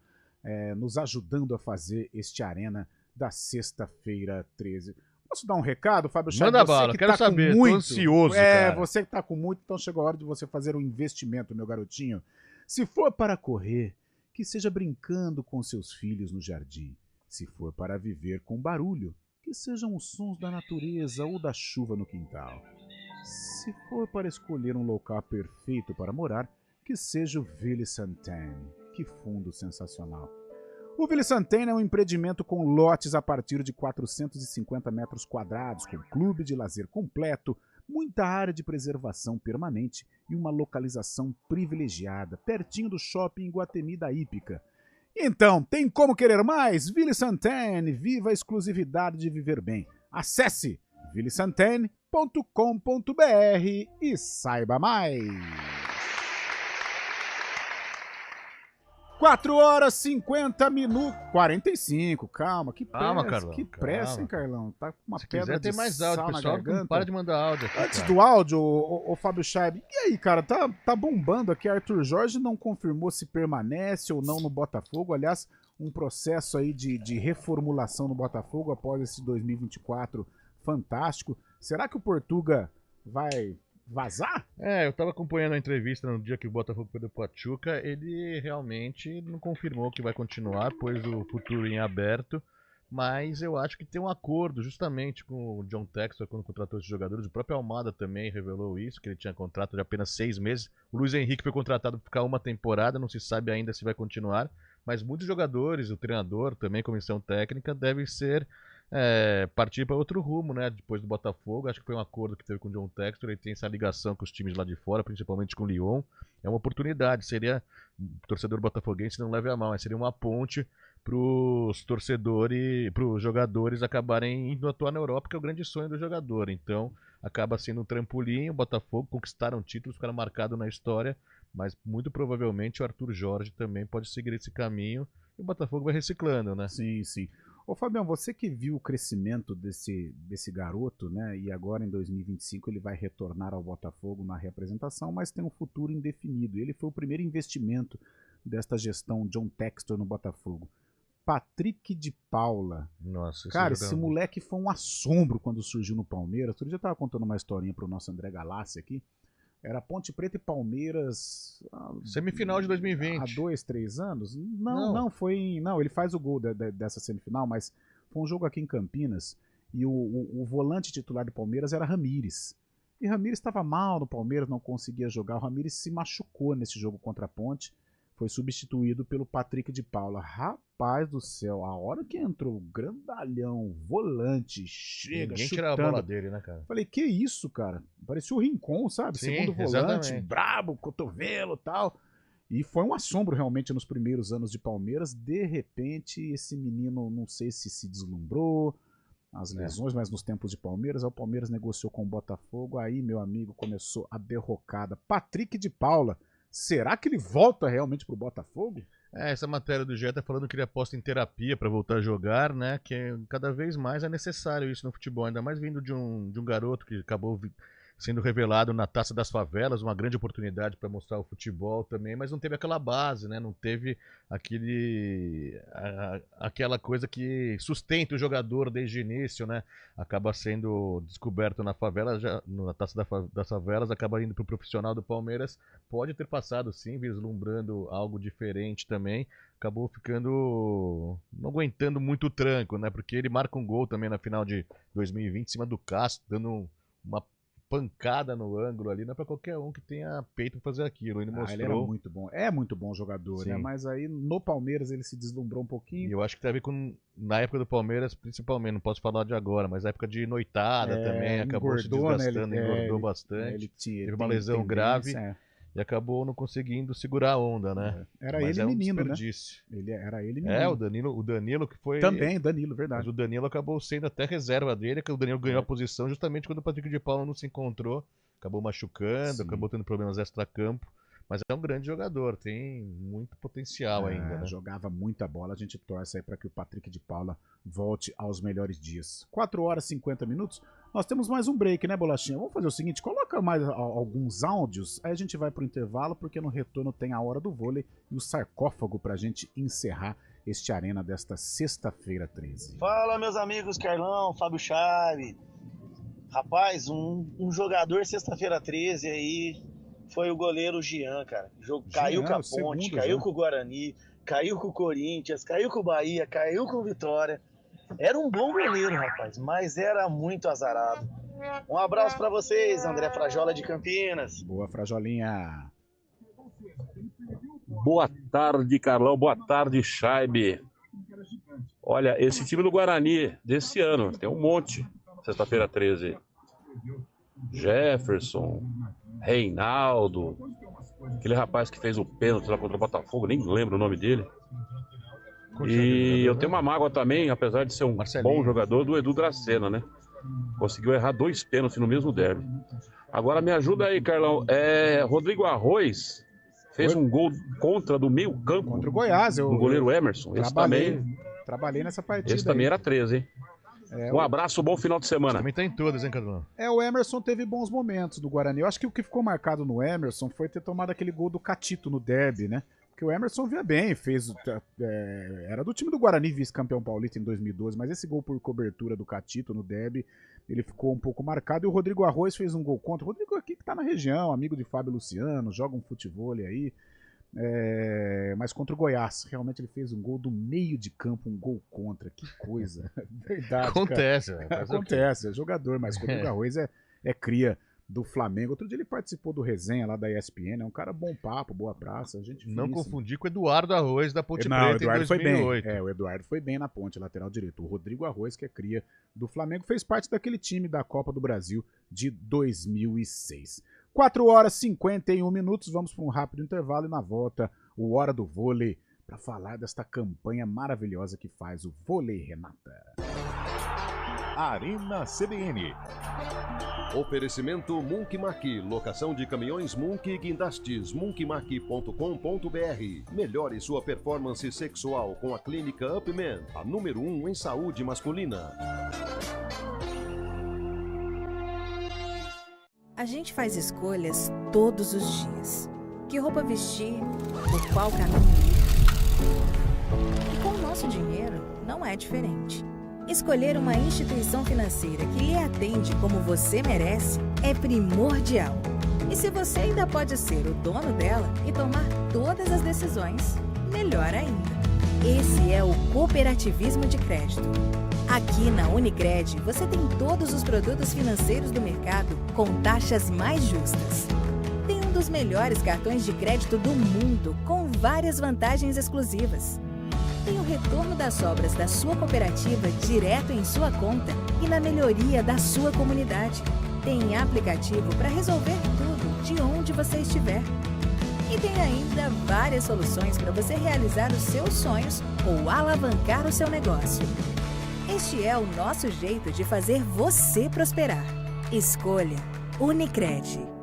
nos ajudando a fazer este Arena da sexta-feira 13. Posso dar um recado, Fábio Scheib? Manda bala, quero saber, tô ansioso, cara. Você que tá com muito, então chegou a hora de você fazer um investimento, meu garotinho. Se for para correr, que seja brincando com seus filhos no jardim. Se for para viver com barulho, que sejam os sons da natureza ou da chuva no quintal. Se for para escolher um local perfeito para morar, que seja o Ville Sainte-Anne. Que fundo sensacional. O Ville Sainte-Anne é um empreendimento com lotes a partir de 450 metros quadrados, com clube de lazer completo, muita área de preservação permanente e uma localização privilegiada, pertinho do shopping Iguatemi da Hípica. Então, tem como querer mais? Ville Sainte-Anne, viva a exclusividade de viver bem. Acesse villesantaine.com.br e saiba mais. 4 horas 50 minutos. 45, calma, que pressa. Calma, Carlão. Que pressa, hein, Carlão? Tá com uma pedra quiser, de tem mais sal áudio, na pessoal. garganta. Não para de mandar áudio aqui, Antes cara. do áudio, o Fábio Scheib, e aí, cara, tá bombando aqui. Arthur Jorge não confirmou se permanece ou não no Botafogo. Aliás, um processo aí de reformulação no Botafogo após esse 2024 fantástico. Será que o Portuga vai vazar? Eu tava acompanhando a entrevista no dia que o Botafogo perdeu o Pachuca. Ele realmente não confirmou que vai continuar, pôs o futuro em aberto. Mas eu acho que tem um acordo justamente com o John Textor quando contratou esses jogadores. O próprio Almada também revelou isso, que ele tinha contrato de apenas 6 meses. O Luiz Henrique foi contratado para ficar uma temporada, não se sabe ainda se vai continuar. Mas muitos jogadores, o treinador, também comissão técnica, devem partir para outro rumo, né? Depois do Botafogo. Acho que foi um acordo que teve com o John Textor. Ele tem essa ligação com os times lá de fora, principalmente com o Lyon. É uma oportunidade. Seria, o torcedor botafoguense não leve a mal, mas seria uma ponte pros torcedores, pros jogadores acabarem indo atuar na Europa, que é o grande sonho do jogador. Então, acaba sendo um trampolim. O Botafogo conquistaram títulos, ficaram marcados na história, mas muito provavelmente o Arthur Jorge também pode seguir esse caminho e o Botafogo vai reciclando, né? Sim, sim. Ô Fabião, você que viu o crescimento desse garoto, né? E agora em 2025 ele vai retornar ao Botafogo na reapresentação, mas tem um futuro indefinido. Ele foi o primeiro investimento desta gestão John Textor no Botafogo. Patrick de Paula. Nossa, cara, esse moleque foi um assombro quando surgiu no Palmeiras. Outro dia eu tava contando uma historinha pro nosso André Galassi aqui. Era Ponte Preta e Palmeiras. Semifinal de 2020. Há 2, 3 anos? Não, foi. Não, ele faz o gol dessa semifinal, mas foi um jogo aqui em Campinas. E o volante titular do Palmeiras era Ramires. E Ramires estava mal no Palmeiras, não conseguia jogar. O Ramires se machucou nesse jogo contra a Ponte. Foi substituído pelo Patrick de Paula. Rapaz do céu, a hora que entrou o grandalhão, volante, chega, ninguém chutando. tirava a bola dele, né, cara? Falei, que isso, cara? Parecia o Rincon, sabe? Sim, segundo volante, exatamente. brabo, cotovelo e tal. E foi um assombro realmente nos primeiros anos de Palmeiras. De repente, esse menino, não sei se deslumbrou, as lesões, mas nos tempos de Palmeiras, o Palmeiras negociou com o Botafogo, aí, meu amigo, começou a derrocada. Patrick de Paula. Será que ele volta realmente pro Botafogo? Essa matéria do GE tá falando que ele aposta em terapia para voltar a jogar, né? Que cada vez mais é necessário isso no futebol, ainda mais vindo de um garoto que acabou sendo revelado na Taça das Favelas, uma grande oportunidade para mostrar o futebol também, mas não teve aquela base, né? Não teve aquela coisa que sustenta o jogador desde o início, né? Acaba sendo descoberto na favela, na Taça das Favelas, acaba indo pro profissional do Palmeiras, pode ter passado sim, vislumbrando algo diferente também, acabou ficando, não aguentando muito o tranco, né? Porque ele marca um gol também na final de 2020 em cima do Castro, dando uma pancada no ângulo ali, não é pra qualquer um que tenha peito pra fazer aquilo. Ele mostrou. Ele era muito bom. É muito bom jogador, Sim. né? Mas aí no Palmeiras ele se deslumbrou um pouquinho. E eu acho que tem a ver com, na época do Palmeiras, principalmente, não posso falar de agora, mas na época de noitada também, acabou se desgastando, né? engordou bastante. Ele teve uma lesão grave e acabou não conseguindo segurar a onda, né? Era mas ele menino, né? desperdício. Era ele menino. O Danilo que foi... Também, Danilo, verdade. Mas o Danilo acabou sendo até reserva dele, que o Danilo ganhou a posição justamente quando o Patrick de Paula não se encontrou. Acabou machucando, acabou tendo problemas extra-campo. Mas é um grande jogador, tem muito potencial ainda, né? Jogava muita bola, a gente torce aí para que o Patrick de Paula volte aos melhores dias. 4 horas e 50 minutos. Nós temos mais um break, né, Bolachinha? Vamos fazer o seguinte, coloca mais alguns áudios, aí a gente vai pro intervalo, porque no retorno tem a hora do vôlei e o sarcófago pra gente encerrar este Arena desta sexta-feira 13. Fala, meus amigos Carlão, Fábio Chave. Rapaz, um jogador sexta-feira 13 aí foi o goleiro Jean, cara. Caiu com a Ponte, caiu com o Guarani, caiu com o Corinthians, caiu com o Bahia, caiu com o Vitória. Era um bom goleiro, rapaz, mas era muito azarado. Um abraço pra vocês, André Frajola de Campinas. Boa, Frajolinha. Boa tarde, Carlão. Boa tarde, Chaibe. Olha, esse time do Guarani desse ano, tem um monte. Sexta-feira 13. Jefferson, Reinaldo, aquele rapaz que fez o pênalti lá contra o Botafogo, nem lembro o nome dele. E eu tenho uma mágoa também, apesar de ser um bom jogador, do Edu Dracena, né? Conseguiu errar 2 pênaltis no mesmo derby. Agora me ajuda aí, Carlão. Rodrigo Arroz fez um gol contra do meio campo. Contra o Goiás. O goleiro Emerson. Trabalhei nessa partida. Esse também era 13, hein? Um abraço, bom final de semana. Também tá em todas, hein, Carlão? O Emerson teve bons momentos do Guarani. Eu acho que o que ficou marcado no Emerson foi ter tomado aquele gol do Catito no derby, né? Porque o Emerson via bem, era do time do Guarani, vice-campeão paulista em 2012, mas esse gol por cobertura do Catito no derby, ele ficou um pouco marcado. E o Rodrigo Arroz fez um gol contra. O Rodrigo aqui que tá na região, amigo de Fábio Luciano, joga um futebol aí. Mas contra o Goiás, realmente ele fez um gol do meio de campo, um gol contra, que coisa. Verdade, acontece, cara. Acontece, é jogador, mas Rodrigo Arroz é cria do Flamengo. Outro dia ele participou do resenha lá da ESPN, é um cara bom papo, boa praça, gente não finíssima. Confundir com o Eduardo Arroz da Ponte Preta em 2008. Foi bem. O Eduardo foi bem na ponte, lateral direito. O Rodrigo Arroz, que é cria do Flamengo, fez parte daquele time da Copa do Brasil de 2006. 4 horas e 51 minutos, vamos para um rápido intervalo e na volta o Hora do Vôlei para falar desta campanha maravilhosa que faz o Vôlei Renata. Arena CBN. Oferecimento Munkmak, locação de caminhões Munk e guindastes, munkmak.com.br. Melhore sua performance sexual com a clínica Upman, a número 1 em saúde masculina. A gente faz escolhas todos os dias. Que roupa vestir, por qual caminho ir. E com o nosso dinheiro não é diferente. Escolher uma instituição financeira que lhe atende como você merece é primordial. E se você ainda pode ser o dono dela e tomar todas as decisões, melhor ainda. Esse é o cooperativismo de crédito. Aqui na Unicred, você tem todos os produtos financeiros do mercado com taxas mais justas. Tem um dos melhores cartões de crédito do mundo, com várias vantagens exclusivas. Tem o retorno das sobras da sua cooperativa direto em sua conta e na melhoria da sua comunidade. Tem aplicativo para resolver tudo de onde você estiver. E tem ainda várias soluções para você realizar os seus sonhos ou alavancar o seu negócio. Este é o nosso jeito de fazer você prosperar. Escolha Unicred.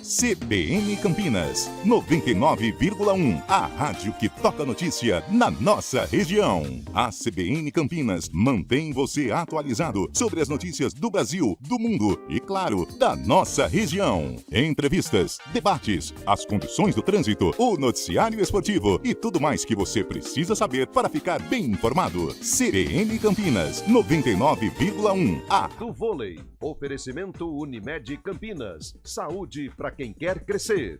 CBN Campinas, 99,1. A rádio que toca notícia na nossa região. A CBN Campinas mantém você atualizado sobre as notícias do Brasil, do mundo e, claro, da nossa região. Entrevistas, debates, as condições do trânsito, o noticiário esportivo e tudo mais que você precisa saber para ficar bem informado. CBN Campinas, 99,1. A do vôlei. Oferecimento Unimed Campinas. Saúde para quem quer crescer.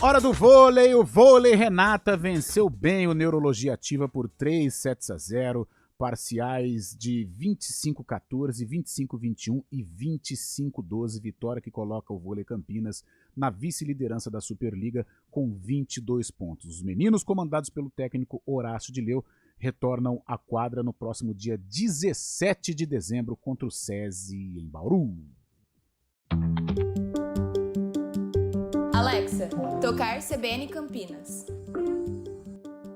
Hora do vôlei. O Vôlei Renata venceu bem o Neurologia Ativa por 3-0, parciais de 25-14, 25-21 e 25-12. Vitória que coloca o Vôlei Campinas na vice-liderança da Superliga com 22 pontos. Os meninos, comandados pelo técnico Horácio de Leu, retornam à quadra no próximo dia 17 de dezembro contra o SESI em Bauru. Alexa, tocar CBN Campinas.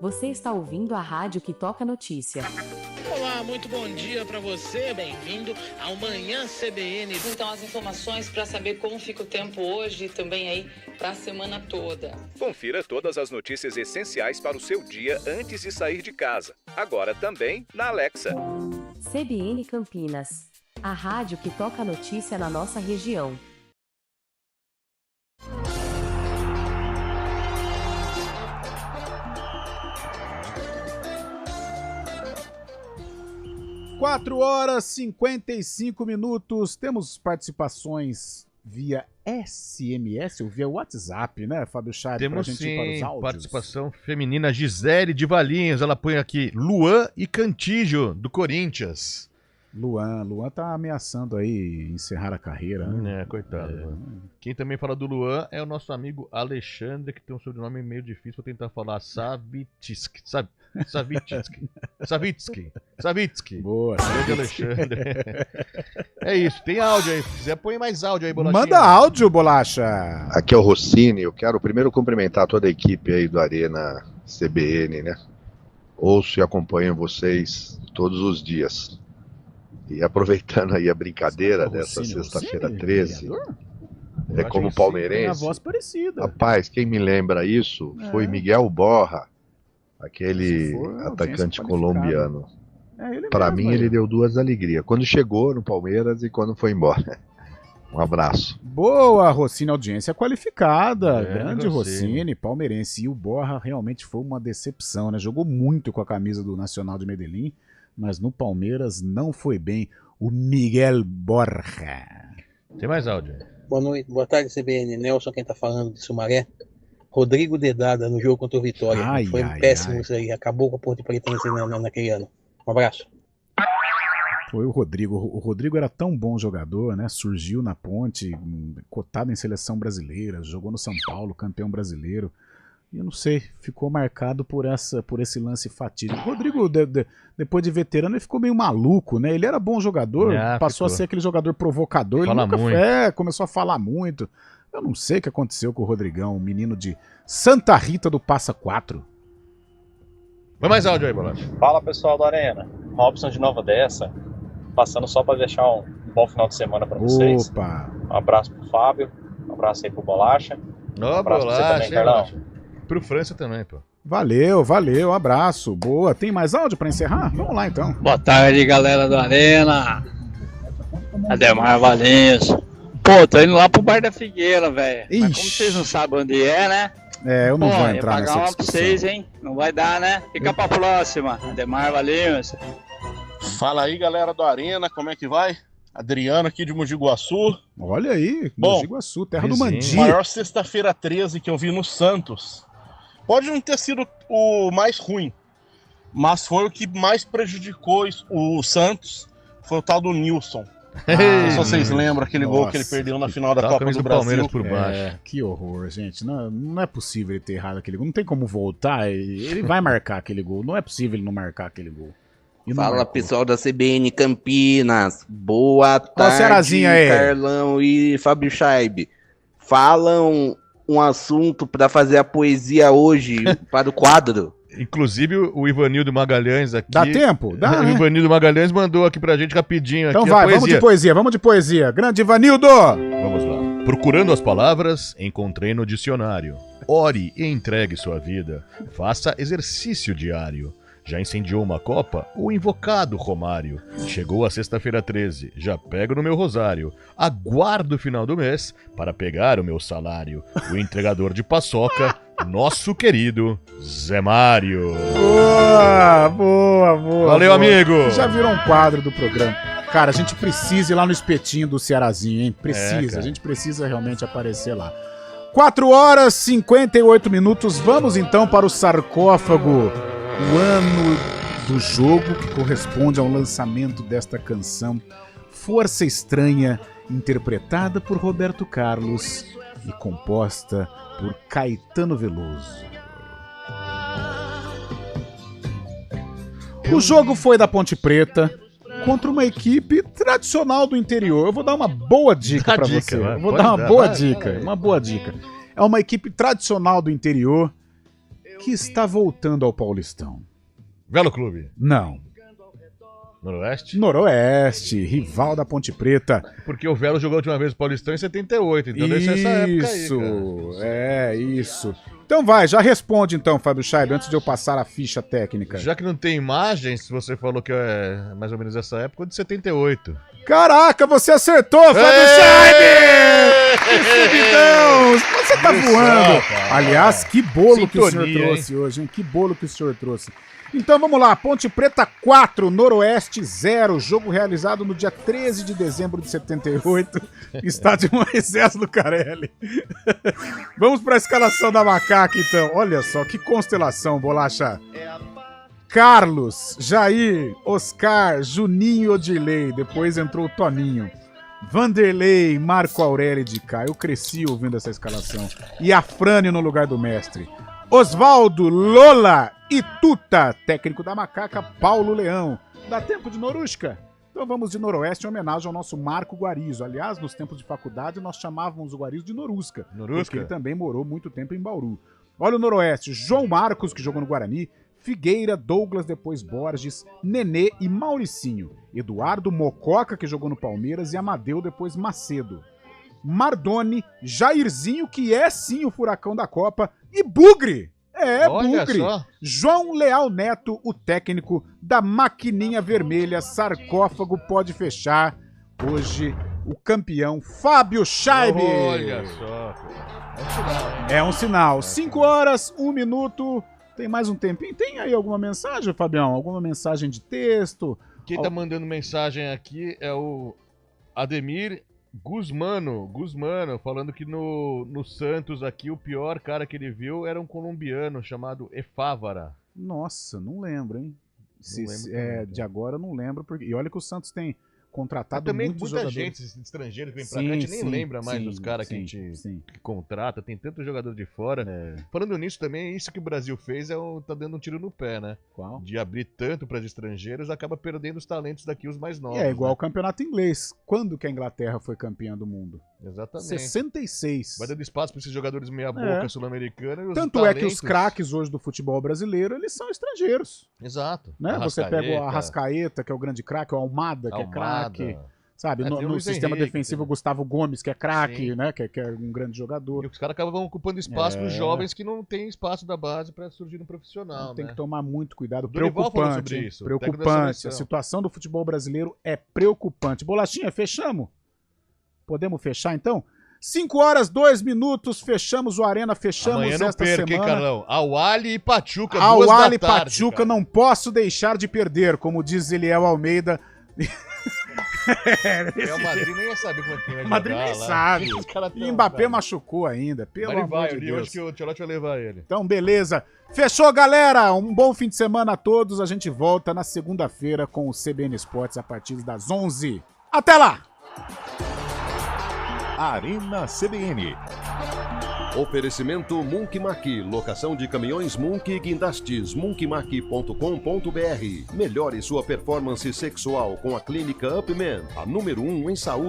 Você está ouvindo a rádio que toca notícia. Olá, muito bom dia para você, bem-vindo ao Manhã CBN. Então, as informações para saber como fica o tempo hoje e também aí para a semana toda. Confira todas as notícias essenciais para o seu dia antes de sair de casa. Agora também na Alexa. CBN Campinas, a rádio que toca notícia na nossa região. Quatro horas e 55 minutos. Temos participações via SMS ou via WhatsApp, né, Fábio Chari? Temos pra gente sim, ir para os áudios. participação feminina. Gisele de Valinhos, ela põe aqui Luan e Cantígio, do Corinthians. Luan tá ameaçando aí encerrar a carreira, né? Coitado. Quem também fala do Luan é o nosso amigo Alexandre, que tem um sobrenome meio difícil, vou tentar falar Savitsky. Boa. Grande Alexandre. É isso, tem áudio aí. Se quiser, põe mais áudio aí, Bolachinha. Manda áudio, Bolacha. Aqui é o Rossini. Eu quero primeiro cumprimentar toda a equipe aí do Arena CBN, né? Ouço e acompanho vocês todos os dias. E aproveitando aí a brincadeira dessa sexta-feira 13, como palmeirense, tem a voz parecida. Rapaz, quem me lembra isso foi Miguel Borra, aquele atacante colombiano. Para mim ele deu duas alegrias, quando chegou no Palmeiras e quando foi embora. Um abraço. Boa, Rossini, audiência qualificada. Grande Rossini. Rossini, palmeirense. E o Borra realmente foi uma decepção, né? Jogou muito com a camisa do Nacional de Medellín, mas no Palmeiras não foi bem o Miguel Borja. Tem mais áudio. Boa noite, boa tarde, CBN. Nelson, quem tá falando de Sumaré. Rodrigo Dedada no jogo contra o Vitória. Foi péssimo isso aí, acabou com a Ponte Preta naquele ano. Um abraço. Foi o Rodrigo. O Rodrigo era tão bom jogador, né? Surgiu na Ponte, cotado em seleção brasileira, jogou no São Paulo, campeão brasileiro. E eu não sei, ficou marcado por esse lance fatídico. O Rodrigo, depois de veterano, ele ficou meio maluco, né? Ele era bom jogador, passou a ser aquele jogador provocador. Ele nunca começou a falar muito. Eu não sei o que aconteceu com o Rodrigão, o menino de Santa Rita do Passa 4. Vai mais áudio aí, Bolacha. Fala, pessoal da Arena. Robson de Nova Dessa. Passando só para deixar um bom final de semana para vocês. Opa! Um abraço pro Fábio, um abraço aí pro Bolacha. Um abraço pra você também, Carlão. Pro França também, pô. Valeu, um abraço. Boa. Tem mais áudio pra encerrar? Vamos lá, então. Boa tarde, galera do Arena. Ademar Valinhos. Pô, tô indo lá pro Bar da Figueira, velho. Mas como vocês não sabem onde é, né? Eu não vou entrar nessa discussão. Vou pagar uma pra vocês, hein? Não vai dar, né? Fica pra próxima. Ademar Valinhos. Fala aí, galera do Arena, como é que vai? Adriano aqui de Mogi Guaçu. Olha aí, Mogi Guaçu, terra do Mandi. Maior sexta-feira 13 que eu vi no Santos. Pode não ter sido o mais ruim, mas foi o que mais prejudicou o Santos, foi o tal do Nilson. Não sei se vocês lembram aquele gol que ele perdeu na final da Copa do Brasil. Palmeiras por baixo. Que horror, gente. Não é possível ele ter errado aquele gol. Não tem como voltar. Ele vai marcar aquele gol. Não é possível ele não marcar aquele gol. Fala, pessoal da CBN Campinas. Boa tarde, Carlão e Fábio Chaib. Falam um assunto para fazer a poesia hoje para o quadro. Inclusive o Ivanildo Magalhães aqui. Dá tempo? Dá, né? O Ivanildo Magalhães mandou aqui pra gente rapidinho. Então aqui vai, vamos de poesia. Grande Ivanildo! Vamos lá. Procurando as palavras, encontrei no dicionário. Ore e entregue sua vida. Faça exercício diário. Já incendiou uma copa? O invocado Romário. Chegou a sexta-feira 13, já pego no meu rosário. Aguardo o final do mês para pegar o meu salário. O entregador de paçoca, nosso querido Zé Mário. Boa. Valeu, amigo. Já virou um quadro do programa. Cara, a gente precisa ir lá no espetinho do Cearazinho, hein? Precisa, a gente precisa realmente aparecer lá. 4h58. Vamos então para o sarcófago. O ano do jogo que corresponde ao lançamento desta canção Força Estranha, interpretada por Roberto Carlos e composta por Caetano Veloso. O jogo foi da Ponte Preta contra uma equipe tradicional do interior. Eu vou dar uma boa dica para você. Eu vou dar uma boa dica. É uma equipe tradicional do interior que está voltando ao Paulistão. Velo Clube? Não. Noroeste, rival da Ponte Preta. Porque o Velo jogou a última vez o Paulistão em 78, então deve ser essa época aí, Isso. Então vai, já responde então, Fábio Chaib, antes de eu passar a ficha técnica. Já que não tem imagens, você falou que é mais ou menos essa época, de 78. Caraca, você acertou, Fábio Chaib! Então, você tá voando. Aliás, que bolo que o senhor trouxe hoje, hein? Que bolo que o senhor trouxe. Então vamos lá, Ponte Preta 4, Noroeste 0, jogo realizado no dia 13 de dezembro de 78, estádio Moisés Lucarelli. Vamos para a escalação da Macaca então, olha só, que constelação, Bolacha. Carlos, Jair, Oscar, Juninho e Odilei, depois entrou o Toninho. Vanderlei, Marco Aurélio de Cá, eu cresci ouvindo essa escalação. E a Frane no lugar do mestre. Osvaldo, Lola e Tuta, técnico da Macaca, Paulo Leão. Dá tempo de Norusca? Então vamos de Noroeste em homenagem ao nosso Marco Guarizo. Aliás, nos tempos de faculdade nós chamávamos o Guarizo de Norusca. Porque ele também morou muito tempo em Bauru. Olha o Noroeste, João Marcos, que jogou no Guarani, Figueira, Douglas, depois Borges, Nenê e Mauricinho. Eduardo Mococa, que jogou no Palmeiras, e Amadeu, depois Macedo. Mardoni, Jairzinho, que é sim o furacão da Copa, e Bugre. Olha Bugre. Só. João Leal Neto, o técnico da Maquininha Vermelha. Sarcófago pode fechar. Hoje, o campeão Fábio Chaib. Olha só. É um sinal. 5h01. Tem mais um tempinho? Tem aí alguma mensagem, Fabião? Alguma mensagem de texto? Quem tá mandando mensagem aqui é o Ademir Guzmano, falando que no Santos aqui o pior cara que ele viu era um colombiano chamado Efávara. Nossa, não lembro, hein? De agora eu não lembro. Porque... E olha que o Santos tem contratado também muitos muita jogadores. gente estrangeira que vem pra cá, a gente nem lembra mais dos caras que a gente que contrata, tem tanto jogador de fora. Falando nisso também, isso que o Brasil fez tá dando um tiro no pé, né? Qual? De abrir tanto para os estrangeiros, acaba perdendo os talentos daqui, os mais novos. É igual o campeonato inglês. Quando que a Inglaterra foi campeã do mundo? Exatamente. 66. Vai dando espaço para esses jogadores meia-boca sul-americanos. Tanto é que os craques hoje do futebol brasileiro, eles são estrangeiros. Exato. Né? Você pega o Arrascaeta, que é o grande craque, o Almada, que é craque. Sabe, no sistema defensivo, o Gustavo Gomes, que é craque, né? Que é um grande jogador. E os caras acabam ocupando espaço para os jovens que não têm espaço da base para surgir no profissional. Tem que tomar muito cuidado. Dorival falou sobre isso. Preocupante. A situação do futebol brasileiro é preocupante. Bolachinha, fechamos? Podemos fechar, então? 5h02, fechamos o Arena, fechamos amanhã não esta perca, semana. Hein, Carlão? Al-Ahly e Pachuca, Al-Ahly e 2 da tarde, Pachuca, cara. não posso deixar de perder, como diz Eliel Almeida. O Madrid nem ia saber como é que vai jogar. O Madrid nem sabe. E Mbappé machucou ainda, pelo amor de Deus. Hoje que o Tchelotti vai levar ele. Então, beleza. Fechou, galera. Um bom fim de semana a todos. A gente volta na segunda-feira com o CBN Esportes a partir das 11. Até lá! Arena CBN. Oferecimento Munkimaki, locação de caminhões Munk e guindastes, munkimaki.com.br. Melhore sua performance sexual com a clínica Upman, a número 1 em saúde.